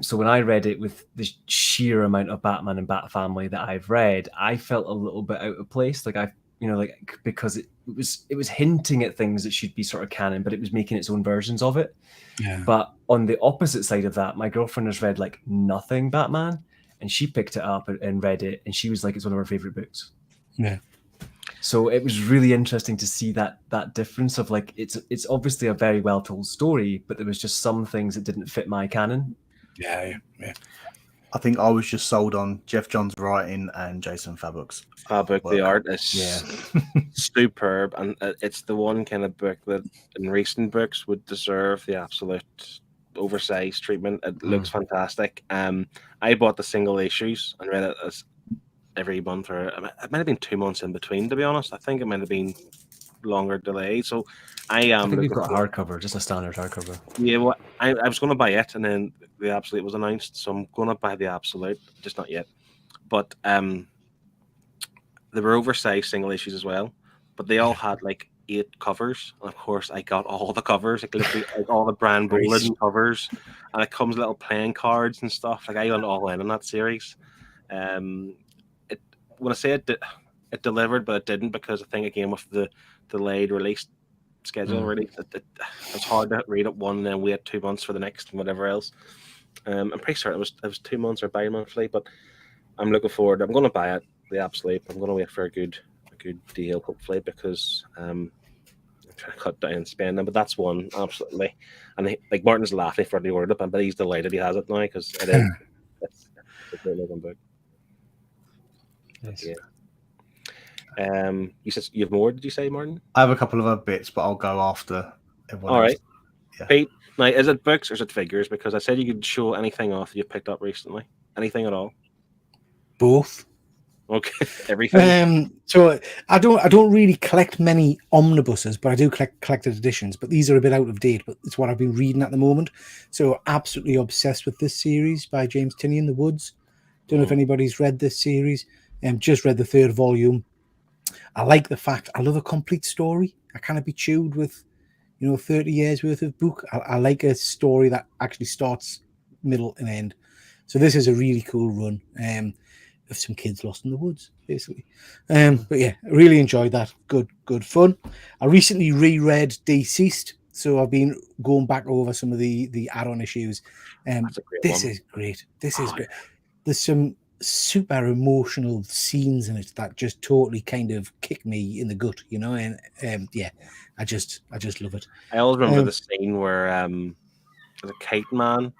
So when I read it with the sheer amount of Batman and Bat Family that I've read, I felt a little bit out of place. Like, because it was hinting at things that should be sort of canon, but it was making its own versions of it. yeah, But on the opposite side of that, my girlfriend has read like nothing Batman, and she picked it up and read it, and she was like, it's one of her favorite books. yeah. So it was really interesting to see that difference of like, it's obviously a very well told story, but there was just some things that didn't fit my canon. Yeah. I think I was just sold on Jeff Johns' writing and Jason Fabok's book. The art is superb, and it's the one kind of book that in recent books would deserve the absolute oversized treatment. It looks fantastic. I bought the single issues and read it as every month, or it might have been 2 months in between, to be honest. I think it might have been longer delay. So I think we've got a hardcover, just a standard hardcover. Yeah, well, I was going to buy it, and then the Absolute was announced, so I'm going to buy the Absolute, just not yet. But there were oversized single issues as well, but they all had like 8 covers, and of course I got all the covers, like literally like all the brand Boland covers, and it comes with little playing cards and stuff. Like, I went all in on that series. When I say it delivered, but it didn't, because I think again with the delayed release schedule, really, it's hard to read it one and then wait 2 months for the next and whatever else. I'm pretty sure it was 2 months or bi-monthly, but I'm looking forward. I'm going to buy it, the Absolute. I'm going to wait for a good deal, hopefully, because I'm trying to cut down spending. But that's one, absolutely. And like, Martin's laughing for the order, but he's delighted he has it now, because it is. It's a great looking book. Nice. Yeah. You said you have more, did you say, Martin? I have a couple of other bits, but I'll go after everyone else. All right. Yeah. Pete, now, is it books or is it figures? Because I said you could show anything off you've picked up recently. Anything at all? Both. Okay, everything. So I don't really collect many omnibuses, but I do collect collected editions. But these are a bit out of date. But it's what I've been reading at the moment. So absolutely obsessed with this series by James Tinney in the Woods. Don't know if anybody's read this series. Just read the 3rd volume. I like the fact I love a complete story. I can't be chewed with 30 years worth of book. I like a story that actually starts, middle, and end. So this is a really cool run of some kids lost in the woods, basically. But yeah, I really enjoyed that. Good fun. I recently reread Deceased, so I've been going back over some of the add-on issues. This is great. This is great. There's some super emotional scenes in it that just totally kind of kick me in the gut, and yeah, I just love it. I always remember the scene where the kite man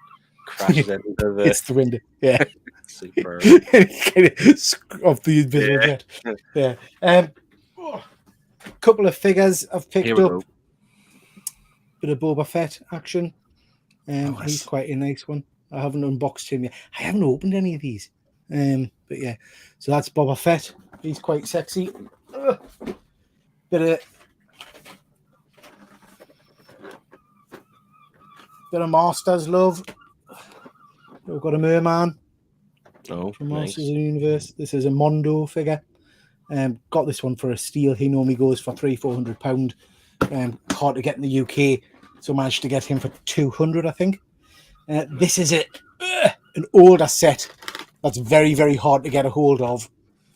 crashes into the it's the window, yeah. Super kind of the invisible jet. Yeah. Couple of figures I've picked up. Bit of Boba Fett action. He's quite a nice one. I haven't unboxed him yet. I haven't opened any of these. But yeah, so that's Boba Fett. He's quite sexy. Bit of Masters love. We've got a merman from Masters of the Universe. This is a Mondo figure. Got this one for a steal. He normally goes for £300-400. Hard to get in the UK, so managed to get him for 200, I think. This is an older set that's very, very hard to get a hold of,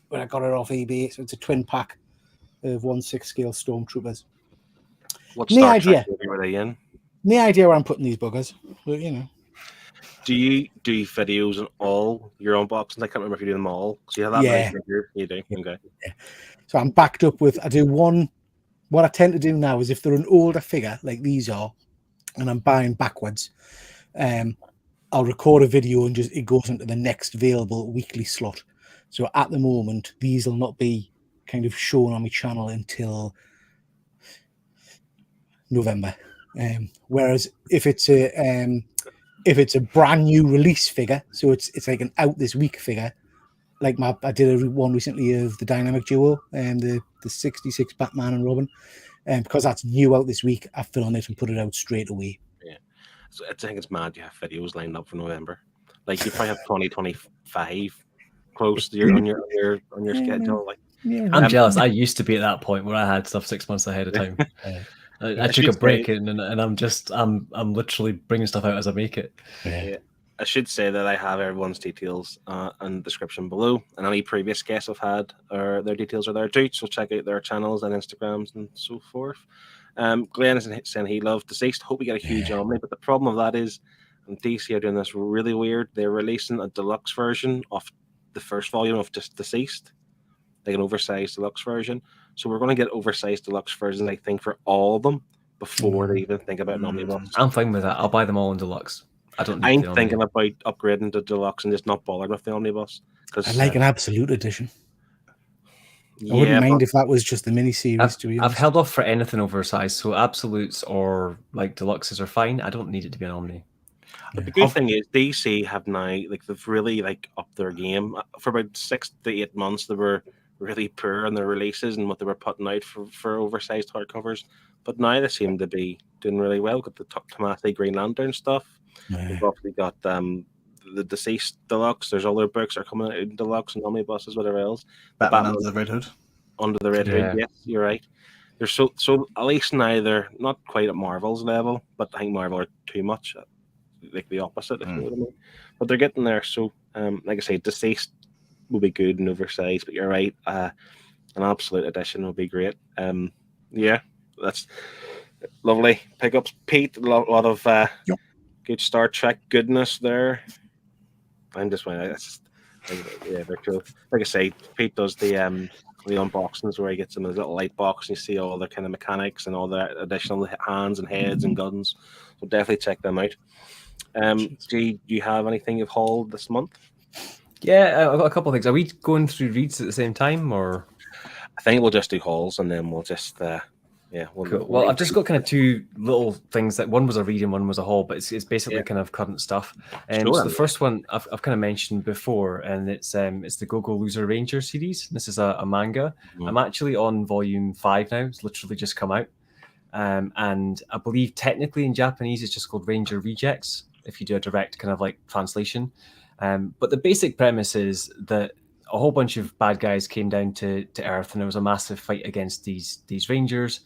but I got it off eBay. So it's a twin pack of 1/6 scale Stormtroopers. What No Star idea. Trek movie were they in? No idea where I'm putting these buggers, but you know. Do you do videos on all your unboxings? I can't remember if you do them all. So you have that Yeah. many figures. You do. Okay. So I'm backed up with, I do one. What I tend to do now is if they're an older figure like these are, and I'm buying backwards, I'll record a video and just it goes into the next available weekly slot. So at the moment, these will not be kind of shown on my channel until November. Whereas if it's a brand new release figure, so it's like an out this week figure, like I did one recently of the Dynamic Duo and the 66 Batman and Robin, and because that's new out this week, I film it and put it out straight away. Yeah, so I think it's mad you have videos lined up for November. Like you probably have 2025 close to on your schedule. Like I'm jealous. I used to be at that point where I had stuff 6 months ahead of time. I took a break and I'm literally bringing stuff out as I make it. Yeah. I should say that I have everyone's details in the description below, and any previous guests I've had, their details are there too. So check out their channels and Instagrams and so forth. Glenn is saying he loved Deceased. Hope we get a huge Omni, but the problem of that is, and DC are doing this really weird. They're releasing a deluxe version of the first volume of just Deceased, like an oversized deluxe version. So we're going to get oversized deluxe versions, I think, for all of them before they even think about an omnibus. I'm fine with that. I'll buy them all in deluxe. I'm thinking about upgrading to deluxe and just not bothering with the omnibus. I'd like an absolute edition. Yeah, I wouldn't mind if that was just the mini series. I've held off for anything oversized, so absolutes or like deluxes are fine. I don't need it to be an omni. But the good thing is DC have now they've really upped their game. For about 6 to 8 months, they were really poor on their releases and what they were putting out for oversized hardcovers. But now they seem to be doing really well. Got the Tomasi Green Lantern stuff. Yeah. We've obviously got the Deceased deluxe. There's other books are coming out in deluxe and omnibuses, whatever else. Batman Under the Red Hood. Under the Red Hood, yes, you're right. They're so at least now they're not quite at Marvel's level, but I think Marvel are too much, like the opposite, if you know what I mean. But they're getting there. So, like I say, Deceased will be good and oversized, but you're right. An absolute edition will be great. Yeah, that's lovely pickups. Pete, a lot of good Star Trek goodness there. I'm just wondering. Yeah, they're cool. Like I say, Pete does the unboxings where he gets in his little light box and you see all the kind of mechanics and all the additional hands and heads and guns. So definitely check them out. Do you have anything you've hauled this month? Yeah, I've got a couple of things. Are we going through reads at the same time, or? I think we'll just do hauls and then we'll just cool. Well, I've just got kind of two little things. That one was a read and one was a haul, but it's basically kind of current stuff. So the first one I've kind of mentioned before, and it's the Go-Go Loser Ranger series. This is a manga. I'm actually on volume 5 now. It's literally just come out, and I believe technically in Japanese it's just called Ranger Rejects if you do a direct kind of like translation. But the basic premise is that a whole bunch of bad guys came down to Earth, and there was a massive fight against these Rangers.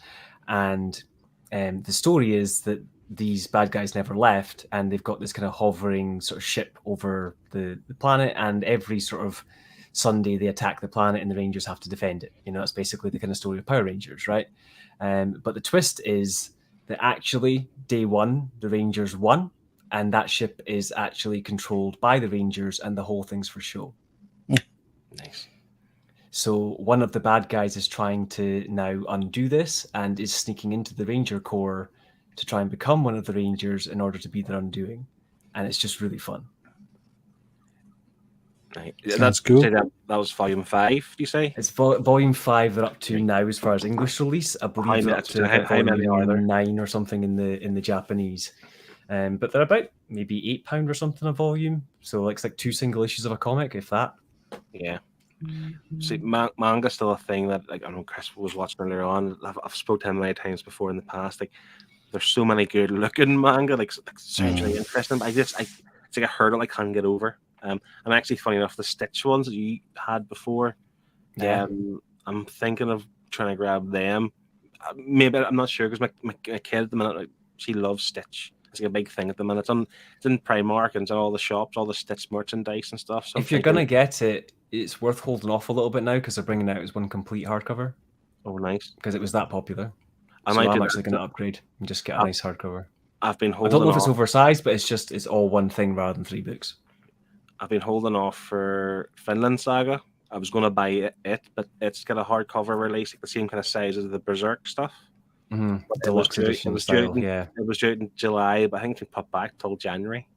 And the story is that these bad guys never left, and they've got this kind of hovering sort of ship over the planet. And every sort of Sunday, they attack the planet, and the Rangers have to defend it. You know, that's basically the kind of story of Power Rangers, right? But the twist is that actually, day one, the Rangers won, and that ship is actually controlled by the Rangers, and the whole thing's for show. Nice. So one of the bad guys is trying to now undo this and is sneaking into the Ranger Corps to try and become one of the Rangers in order to be their undoing. And it's just really fun. Right. That's cool. That was volume 5, do you say? It's volume 5 they're up to now as far as English release. I believe they're up to volume 9 or something in the Japanese. But they're about maybe £8 or something a volume. So it's like 2 single issues of a comic, if that. Yeah. See, manga's still a thing that, like, I know Chris was watching earlier on. I've spoken to him many times before in the past. Like, there's so many good looking manga, like sounds really interesting. But it's like a hurdle I can't get over. I'm actually, funny enough, the Stitch ones that you had before. Yeah. I'm thinking of trying to grab them. Maybe I'm not sure because my kid at the minute, like, she loves Stitch. It's like a big thing at the minute. It's in Primark and it's in all the shops, all the Stitch merchandise and stuff. So if you're gonna get it, it's worth holding off a little bit now because they're bringing it out as one complete hardcover. Oh, nice! Because it was that popular. I'm actually going to upgrade and just get a nice hardcover. I've been holding. I don't know if it's oversized, but it's all one thing rather than 3 books. I've been holding off for Finland Saga. I was going to buy it, but it's got a hardcover release, like the same kind of size as the Berserk stuff. Mm-hmm. Deluxe edition. It was due in July, but I think it can pop back till January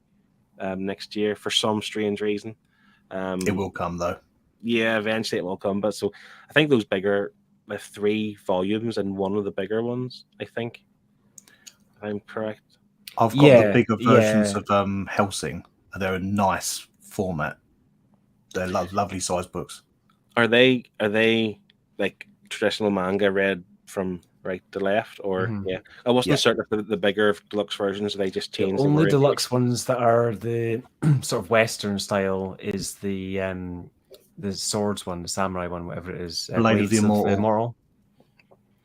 next year for some strange reason. It will come though. Yeah, eventually it will come. But so I think those bigger, with 3 volumes and one of the bigger ones, I think. If I'm correct. I've got the bigger versions of Helsing. They're a nice format. They're lovely size books. Are they like traditional manga read from right to left, or I wasn't certain if the bigger deluxe versions they just changed. The only deluxe ones that are the sort of Western style is the swords one, the samurai one, whatever it is, Blade of the Immortal.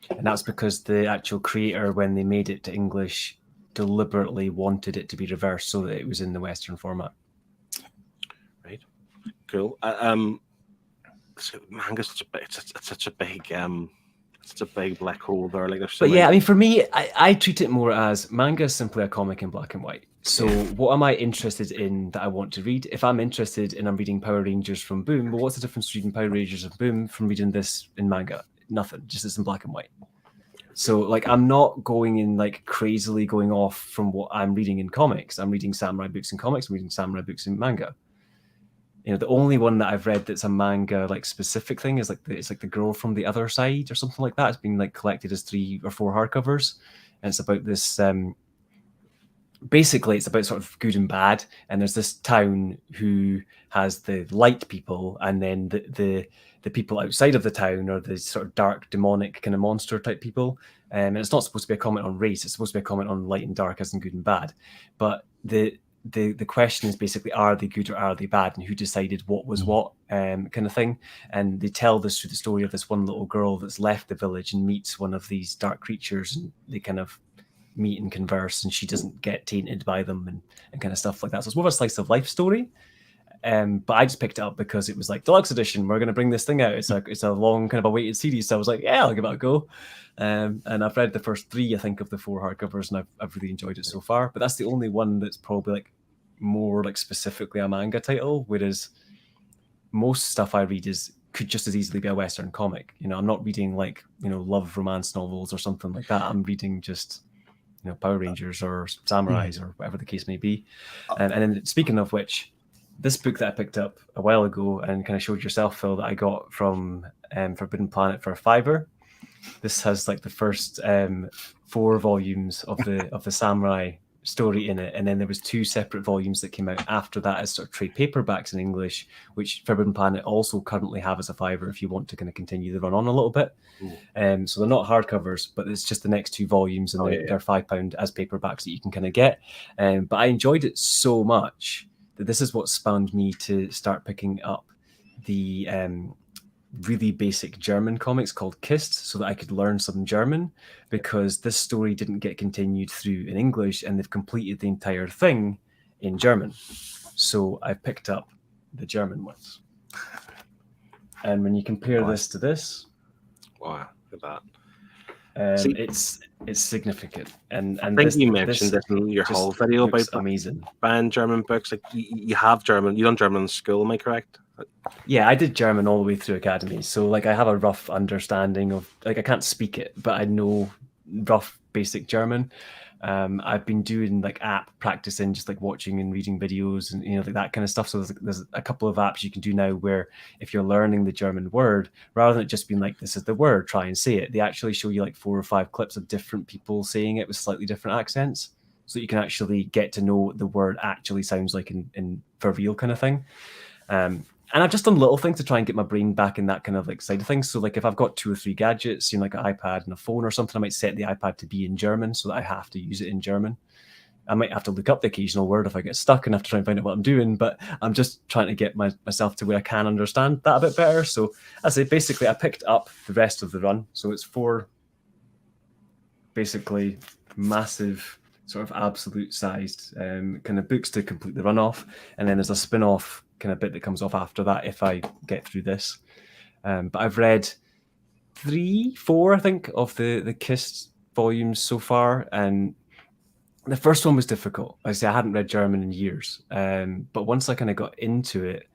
And that's because the actual creator, when they made it to English, deliberately wanted it to be reversed so that it was in the Western format. Right. Cool. Manga's such a big black hole there. Like, there's so but yeah, I mean, for me, I treat it more as manga is simply a comic in black and white. So what am I interested in that I want to read? If I'm interested in, I'm reading Power Rangers from Boom, well, what's the difference between Power Rangers and Boom from reading this in manga? Nothing, just it's in black and white. So like, I'm not going in like crazily going off from what I'm reading in comics. I'm reading samurai books in comics, I'm reading samurai books in manga. You know, the only one that I've read that's a manga like specific thing is like it's like The Girl from the Other Side or something like that. It's been like collected as 3 or 4 hardcovers, and it's about this. Basically, it's about sort of good and bad, and there's this town who has the light people, and then the people outside of the town are the sort of dark, demonic kind of monster type people. And it's not supposed to be a comment on race; it's supposed to be a comment on light and dark, as in good and bad. But the question is basically, are they good or are they bad, and who decided what was what, kind of thing. And they tell this through the story of this one little girl that's left the village and meets one of these dark creatures, and they kind of meet and converse, and she doesn't get tainted by them and kind of stuff like that. So it's more of a slice of life story. But I just picked it up because it was like deluxe edition. We're going to bring this thing out. It's a long kind of awaited series. So I was like, yeah, I'll give it a go. And I've read the first 3, I think, of the 4 hardcovers, and I've really enjoyed it so far. But that's the only one that's probably like more like specifically a manga title, whereas most stuff I read could just as easily be a Western comic. You know, I'm not reading like, you know, love romance novels or something like that. I'm reading just, you know, Power Rangers or Samurais or whatever the case may be. And then speaking of which, this book that I picked up a while ago and kind of showed yourself, Phil, that I got from Forbidden Planet for a $5. This has like the first 4 volumes of the samurai story in it, and then there was 2 separate volumes that came out after that as sort of trade paperbacks in English, which Forbidden Planet also currently have as a $5 if you want to kind of continue the run on a little bit. So they're not hardcovers, but it's just the next 2 volumes, and they're £5 as paperbacks that you can kind of get. But I enjoyed it so much that this is what spawned me to start picking up the really basic German comics called Kist, so that I could learn some German, because this story didn't get continued through in English, and they've completed the entire thing in German. So I picked up the German ones. And when you compare this to this, wow, look at that. It's significant, and I think you mentioned this in your whole video about amazing banned German books. Like you have German, you done German in school, am I correct? Yeah, I did German all the way through academy, so like I have a rough understanding of, like, I can't speak it, but I know rough basic German. I've been doing like app practicing, just like watching and reading videos and, you know, like that kind of stuff. So there's a couple of apps you can do now where if you're learning the German word, rather than it just being like, this is the word, try and say it, they actually show you like 4 or 5 clips of different people saying it with slightly different accents, so that you can actually get to know what the word actually sounds like in for real kind of thing. And I've just done little things to try and get my brain back in that kind of like side of things. So like if I've got 2 or 3 gadgets, you know, like an iPad and a phone or something, I might set the iPad to be in German so that I have to use it in German. I might have to look up the occasional word if I get stuck and have to try and find out what I'm doing, but I'm just trying to get myself to where I can understand that a bit better. So as I say, basically, I picked up the rest of the run. So it's 4 basically massive, sort of absolute sized kind of books to complete the run off. And then there's a spin-off kind of bit that comes off after that if I get through this. But I've read 3, 4, I think, of the KISS volumes so far, and the first one was difficult. I say I hadn't read German in years, but once I kind of got into it,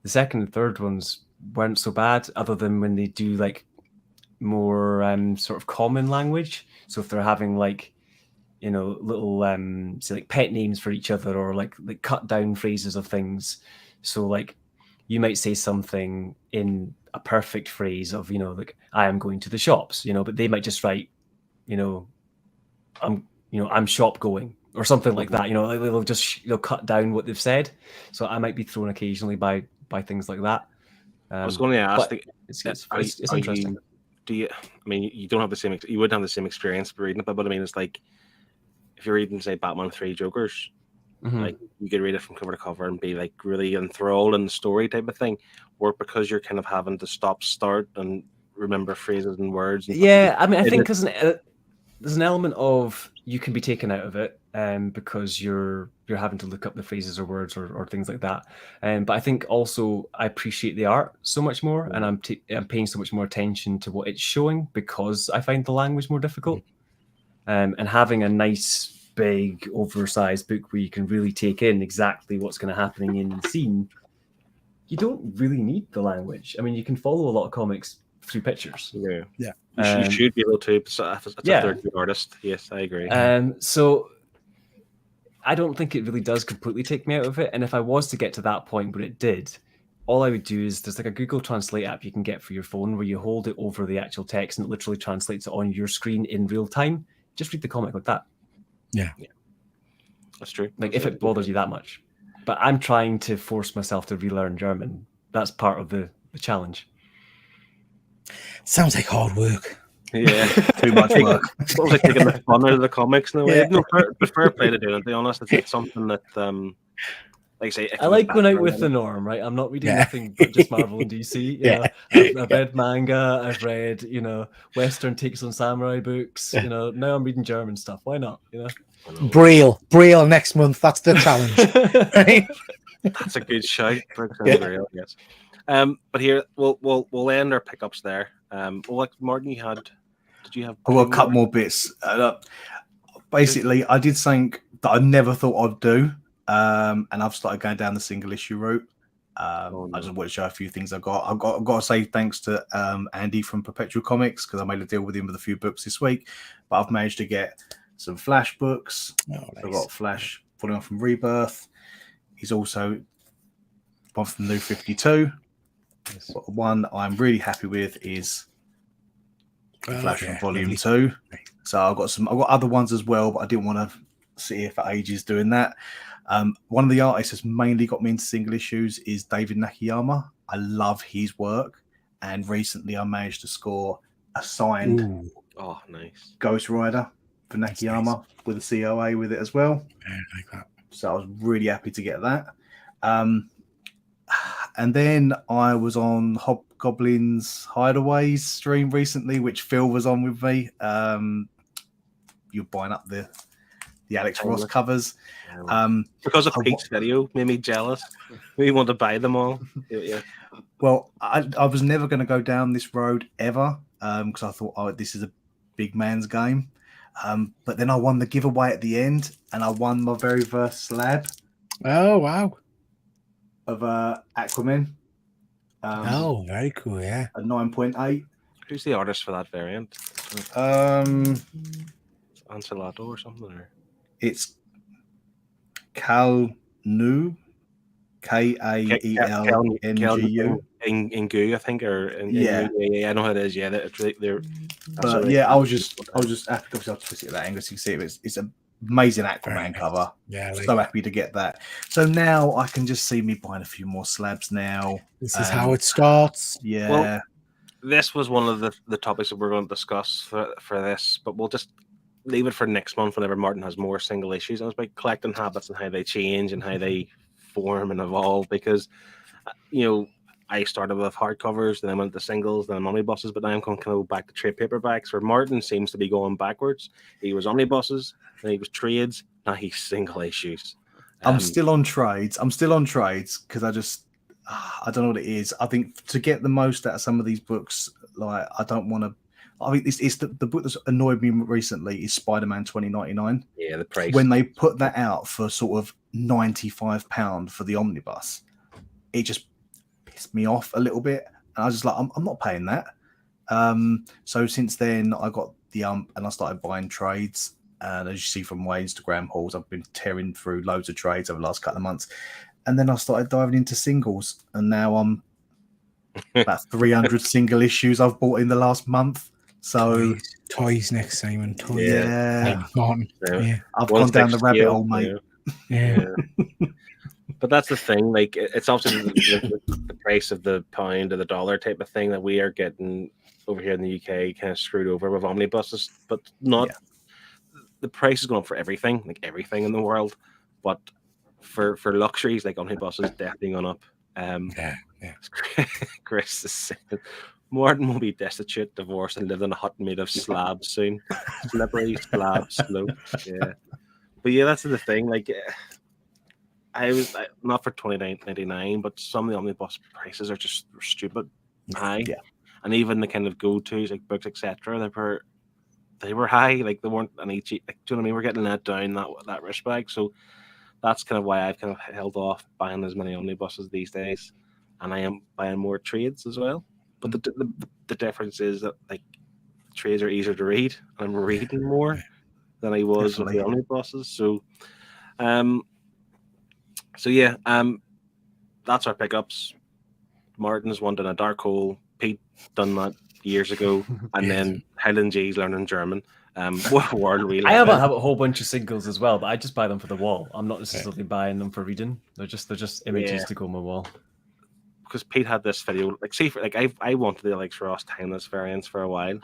the second and third ones weren't so bad, other than when they do like more sort of common language. So if they're having like, you know, little say like pet names for each other, or like cut down phrases of things. So like you might say something in a perfect phrase of, you know, like I am going to the shops, you know, but they might just write, you know, I'm shop going or something like that. You know, like they'll just cut down what they've said. So I might be thrown occasionally by things like that. I was going to ask, it's interesting. I mean, you don't have the same, you wouldn't have the same experience reading it, but I mean, it's like if you're reading, say, Batman 3 Jokers, like you could read it from cover to cover and be like really enthralled in the story type of thing, or because you're kind of having to stop, start, and remember phrases and words. And I mean, I think because there's an element of you can be taken out of it because you're having to look up the phrases or words or things like that. But I think also I appreciate the art so much more, and I'm paying so much more attention to what it's showing because I find the language more difficult. And having a nice, big, oversized book where you can really take in exactly what's going to happen in the scene, you don't really need the language. I mean, you can follow a lot of comics through pictures. Yeah. You should be able to. It's a third-rate artist. Yes, I agree. So I don't think it really does completely take me out of it. And if I was to get to that point where it did, all I would do is there's like a Google Translate app you can get for your phone where you hold it over the actual text and it literally translates it on your screen in real time. Just read the comic like that. Yeah. That's true. Like if it bothers you that much. But I'm trying to force myself to relearn German. That's part of the challenge. Sounds like hard work. Yeah, Too much work. It's like taking the fun out of the comics in a way. Yeah. No, fair play to do it. To be honest, it's something that, like I say, I like going out with the norm, right? I'm not reading nothing but just Marvel and DC. You know, I've read manga. I've read, you know, Western takes on samurai books. You know, now I'm reading German stuff. Why not? You know, Braille next month. That's the challenge. Right? That's a good shout. Braille, yes. But here we'll end our pickups there. Like Martin, did you have? I've got a couple more bits. Basically, I did something that I never thought I'd do, and I've started going down the single issue route. I just want to show a few things I've got. I've got to say thanks to Andy from Perpetual Comics because I made a deal with him with a few books this week. But I've managed to get some Flash books. Nice. I've got Flash following on from Rebirth. He's also one from New 52. Yes. One I'm really happy with is Flash from Volume 2. So I've got other ones as well, but I didn't want to sit here for ages doing that. One of the artists that's mainly got me into single issues is David Nakayama. I love his work, and recently I managed to score a signed nice Ghost Rider for Nakayama with a COA with it as well. Yeah, I like that. So I was really happy to get that. And then I was on Hobgoblin's Hideaways stream recently, which Phil was on with me. You're buying up the Alex Ross covers. Because of Pete's video, made me jealous. We want to buy them all. Yeah. Well, I was never going to go down this road ever because I thought, this is a big man's game. But then I won the giveaway at the end, and I won my very first slab. Oh, wow. Of Aquaman. Very cool, yeah. A 9.8. Who's the artist for that variant? Anselato or something? Or? It's Cal Nu, Kaelngu. Ingu, I think, or I know how it is. Yeah, they're. I was just happy. Obviously, I'll twist it at that angle so you can see it. It's an amazing Aquaman cover. Yeah, so happy to get that. So now I can just see me buying a few more slabs now. This is how it starts. Yeah. Well, this was one of the topics that we're going to discuss for this, but we'll just leave it for next month whenever Martin has more single issues. And it's about collecting habits and how they change and how they form and evolve. Because, I started with hardcovers, then I went to singles, then omnibuses, but now I'm going to go back to trade paperbacks, where Martin seems to be going backwards. He was omnibuses, then he was trades, now he's single issues. I'm still on trades. Because I don't know what it is. I think to get the most out of some of these books, like I don't want to. I think it's the book that's annoyed me recently is Spider-Man 2099. Yeah, the price. When they put that out for sort of £95 for the omnibus, it just pissed me off a little bit. And I was just like, I'm not paying that. So since then, I got the and I started buying trades. And as you see from my Instagram hauls, I've been tearing through loads of trades over the last couple of months. And then I started diving into singles. And now I'm about 300 single issues I've bought in the last month. So toys next, Simon. Toys. Yeah. I've One gone down the rabbit scale, hole, mate. Yeah. But that's the thing. Like, it's also the price of the pound or the dollar type of thing that we are getting over here in the UK kind of screwed over with omnibuses. But not the price is going up for everything, like everything in the world. But for luxuries like omnibuses, definitely gone up. Chris is saying Martin will be destitute, divorced, and live in a hut made of slabs soon. Slippery slab slope. Yeah. But yeah, that's the thing. Like, I was not for $29.99, but some of the omnibus prices are just stupid high. Yeah. And even the kind of go-tos like books, etc., they were high. Like, they weren't any cheap. Like, do you know what I mean? We're getting let down that respect. So that's kind of why I've kind of held off buying as many omnibuses these days, and I am buying more trades as well. But the difference is that, like, trades are easier to read, and I'm reading more than I was with the omnibuses. So, that's our pickups. Martin's wanted a dark hole. Pete done that years ago, and then Highland G's learning German. What world we live I have in. a whole bunch of singles as well, but I just buy them for the wall. I'm not necessarily buying them for reading. They're just images to go on my wall. Because Pete had this video, I wanted the Alex Ross Timeless variants for a while,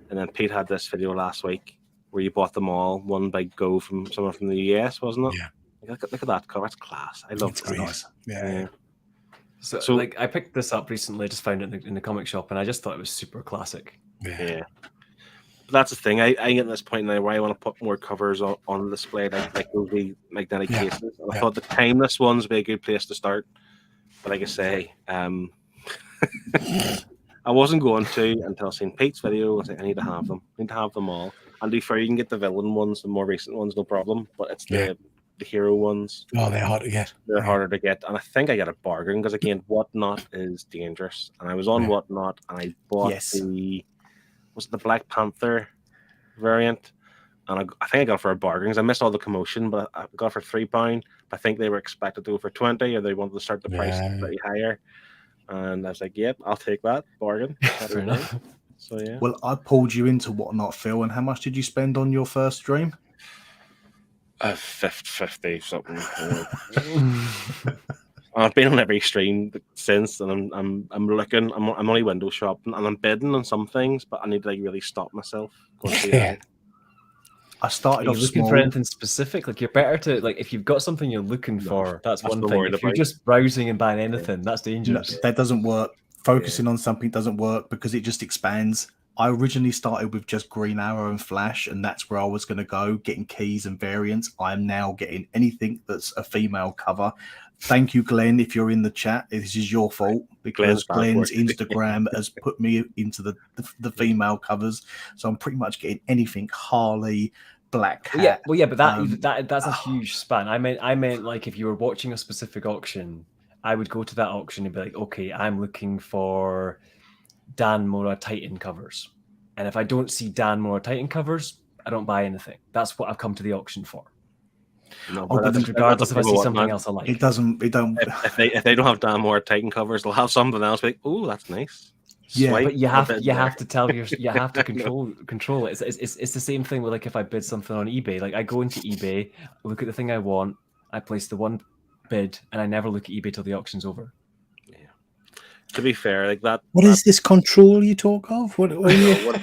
and then Pete had this video last week where you bought them all, one by Go from someone from the US, wasn't it? Yeah. Look at that cover, it's class. I love it. Nice. Yeah. So like, I picked this up recently, just found it in the comic shop, and I just thought it was super classic. Yeah. But that's the thing. I get to this point now where I want to put more covers on display, like movie magnetic cases. And I thought the Timeless ones would be a good place to start. But like I say, I wasn't going to until I seen Pete's video. I was like, I need to have them. I need to have them all. And to be fair, you can get the villain ones, the more recent ones, no problem. But it's the hero ones. Oh, they're hard to get. They're harder to get. And I think I got a bargain because, again, Whatnot is dangerous. And I was on Whatnot and I bought was it the Black Panther variant? And I think I got it for a bargain because I missed all the commotion, but I got it for £3. I think they were expected to go for 20, or they wanted to start the price slightly higher. And I was like, yep, I'll take that bargain. Fair enough. So yeah. Well, I pulled you into Whatnot, Phil, and how much did you spend on your first stream? 50 something. I've been on every stream since, and I'm looking. I'm only window shopping, and I'm bidding on some things, but I need to really stop myself. I started off looking small. for anything specific. Like, you're better to, like, if you've got something you're looking for, that's one thing. If you're just browsing and buying anything, that's dangerous. No, that doesn't work. Focusing on something doesn't work because it just expands. I originally started with just Green Arrow and Flash, and that's where I was going to go, getting keys and variants. I am now getting anything that's a female cover. Thank you, Glenn, if you're in the chat. This is your fault because Glenn's Instagram has put me into the female covers. So I'm pretty much getting anything Harley, Black Cat. But that's a huge span. I meant like, if you were watching a specific auction, I would go to that auction and be like, okay, I'm looking for Dan Mora Titan covers. And if I don't see Dan Mora Titan covers, I don't buy anything. That's what I've come to the auction for. No, but regardless if I see something else I like. It don't. If they don't have Dan Mora Titan covers, they'll have something else. Like, oh, that's nice. Yeah, but you have to tell you have to control it. It's the same thing with, like, if I bid something on eBay. Like, I go into eBay, look at the thing I want, I place the one bid, and I never look at eBay till the auction's over. Yeah. To be fair, like that. Is this control you talk of? What are you?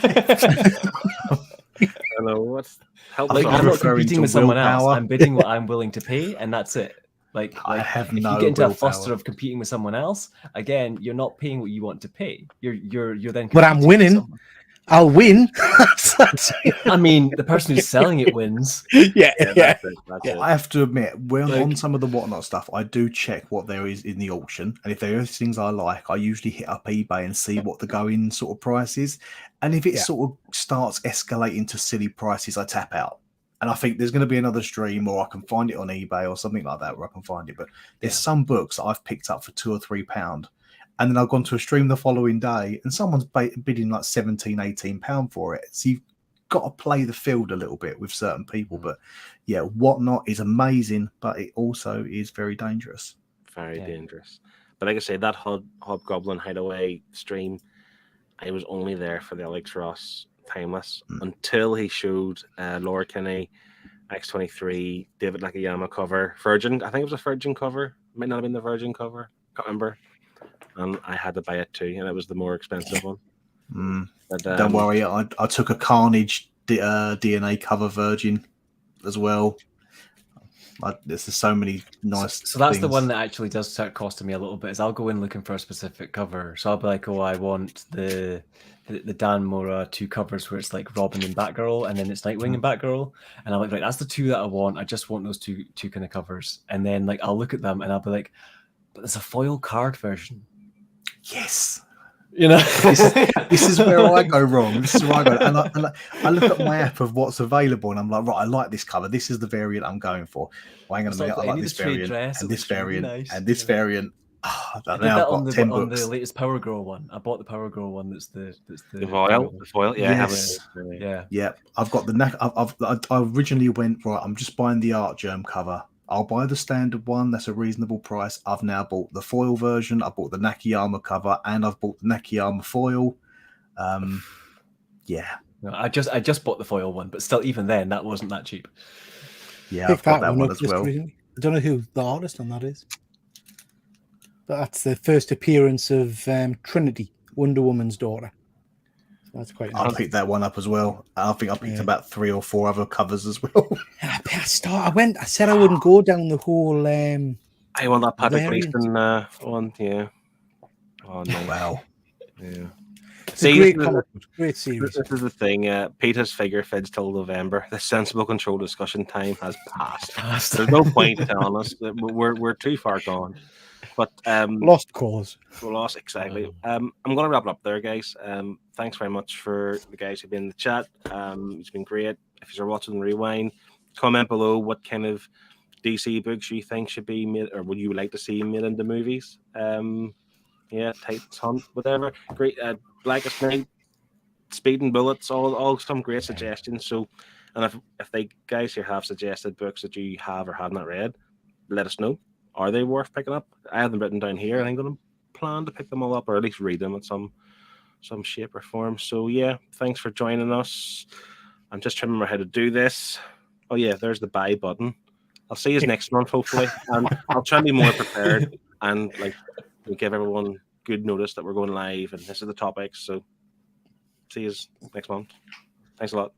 I know. What's help I us Like, think out. I'm not referring competing to with someone else. willpower. I'm bidding what I'm willing to pay, and that's it. Like I have if no you get into a willpower. fluster of competing with someone else, again, you're not paying what you want to pay. You're then. But I'm competing with winning. someone. I'll win. That's I mean, the person who's selling it wins. yeah. That's it. That's it. I have to admit, when Like- on some of the whatnot stuff, I do check what there is in the auction, and if there are things I like, I usually hit up eBay and see what the going sort of price is. And if it Yeah. sort of starts escalating to silly prices, I tap out. And I think there's going to be another stream, or I can find it on eBay or something like that, where I can find it. But there's some books that I've picked up for £2 or £3, and then I've gone to a stream the following day, and someone's bidding like £17, £18 for it. So you've got to play the field a little bit with certain people. But yeah, whatnot is amazing, but it also is very dangerous. Very dangerous. But like I say, that Hobgoblin Hideaway stream, I was only there for the Alex Ross Timeless until he showed Laura Kinney, X23, David Nakayama cover, Virgin. I think it was a Virgin cover. Might not have been the Virgin cover. Can't remember. And I had to buy it too, and it was the more expensive one. But, Don't worry, I took a Carnage DNA cover Virgin as well. There's just so many nice. So that's the things. one that actually does start costing me a little bit. Is I'll go in looking for a specific cover. So I'll be like, oh, I want the Dan Mora 2 covers where it's like Robin and Batgirl, and then it's Nightwing and Batgirl. And I'm like, right, that's the 2 that I want. I just want those two kind of covers. And then like I'll look at them and I'll be like, but there's a foil card version. Yes. You know, This is where I go wrong. This is where I go, and I look at my app of what's available, and I'm like, right, I like this cover. This is the variant I'm going for. Well, hang on a minute, I like this variant, and this variant, and this variant. I did now that I've got on 10 the books. latest Power Girl one. I bought the Power Girl one. That's the foil. Yeah, Yes. Yeah, I've got the neck. I originally went right. I'm just buying the Art Germ cover. I'll buy the standard one. That's a reasonable price. I've now bought the foil version. I bought the Nakayama cover, and I've bought the Nakayama foil. Yeah. No, I just bought the foil one, but still, even then, that wasn't that cheap. Yeah, I've got that one as well. Recently. I don't know who the artist on that is, but that's the first appearance of Trinity, Wonder Woman's daughter. So that's quite nice. I picked that one up as well. I think I picked about 3 or 4 other covers as well. I said I wouldn't go down the whole. I want that Patrick variant. Gleason one. Yeah. Oh no! Wow. Yeah. It's a great comic book, great series. This is the thing. Peter's figure fits till November. The sensible control discussion time has passed. There's no point telling us that we're too far gone. But Lost cause. We're lost exactly. I'm going to wrap it up there, guys. Thanks very much for the guys who've been in the chat. It's been great. If you're watching Rewind, comment below what kind of DC books you think should be made, or would you like to see made into movies. Titans Hunt, whatever. Great. Blackest Night, Speeding Bullets, all some great suggestions. So, and if they guys here have suggested books that you have or have not read, let us know. Are they worth picking up? I have them written down here, and I'm going to plan to pick them all up, or at least read them in some shape or form. So yeah, thanks for joining us. I'm just trying to remember how to do this. Oh yeah, there's the buy button. I'll see you next month, hopefully, and I'll try and be more prepared and give everyone good notice that we're going live and this is the topics. So see you next month. Thanks a lot.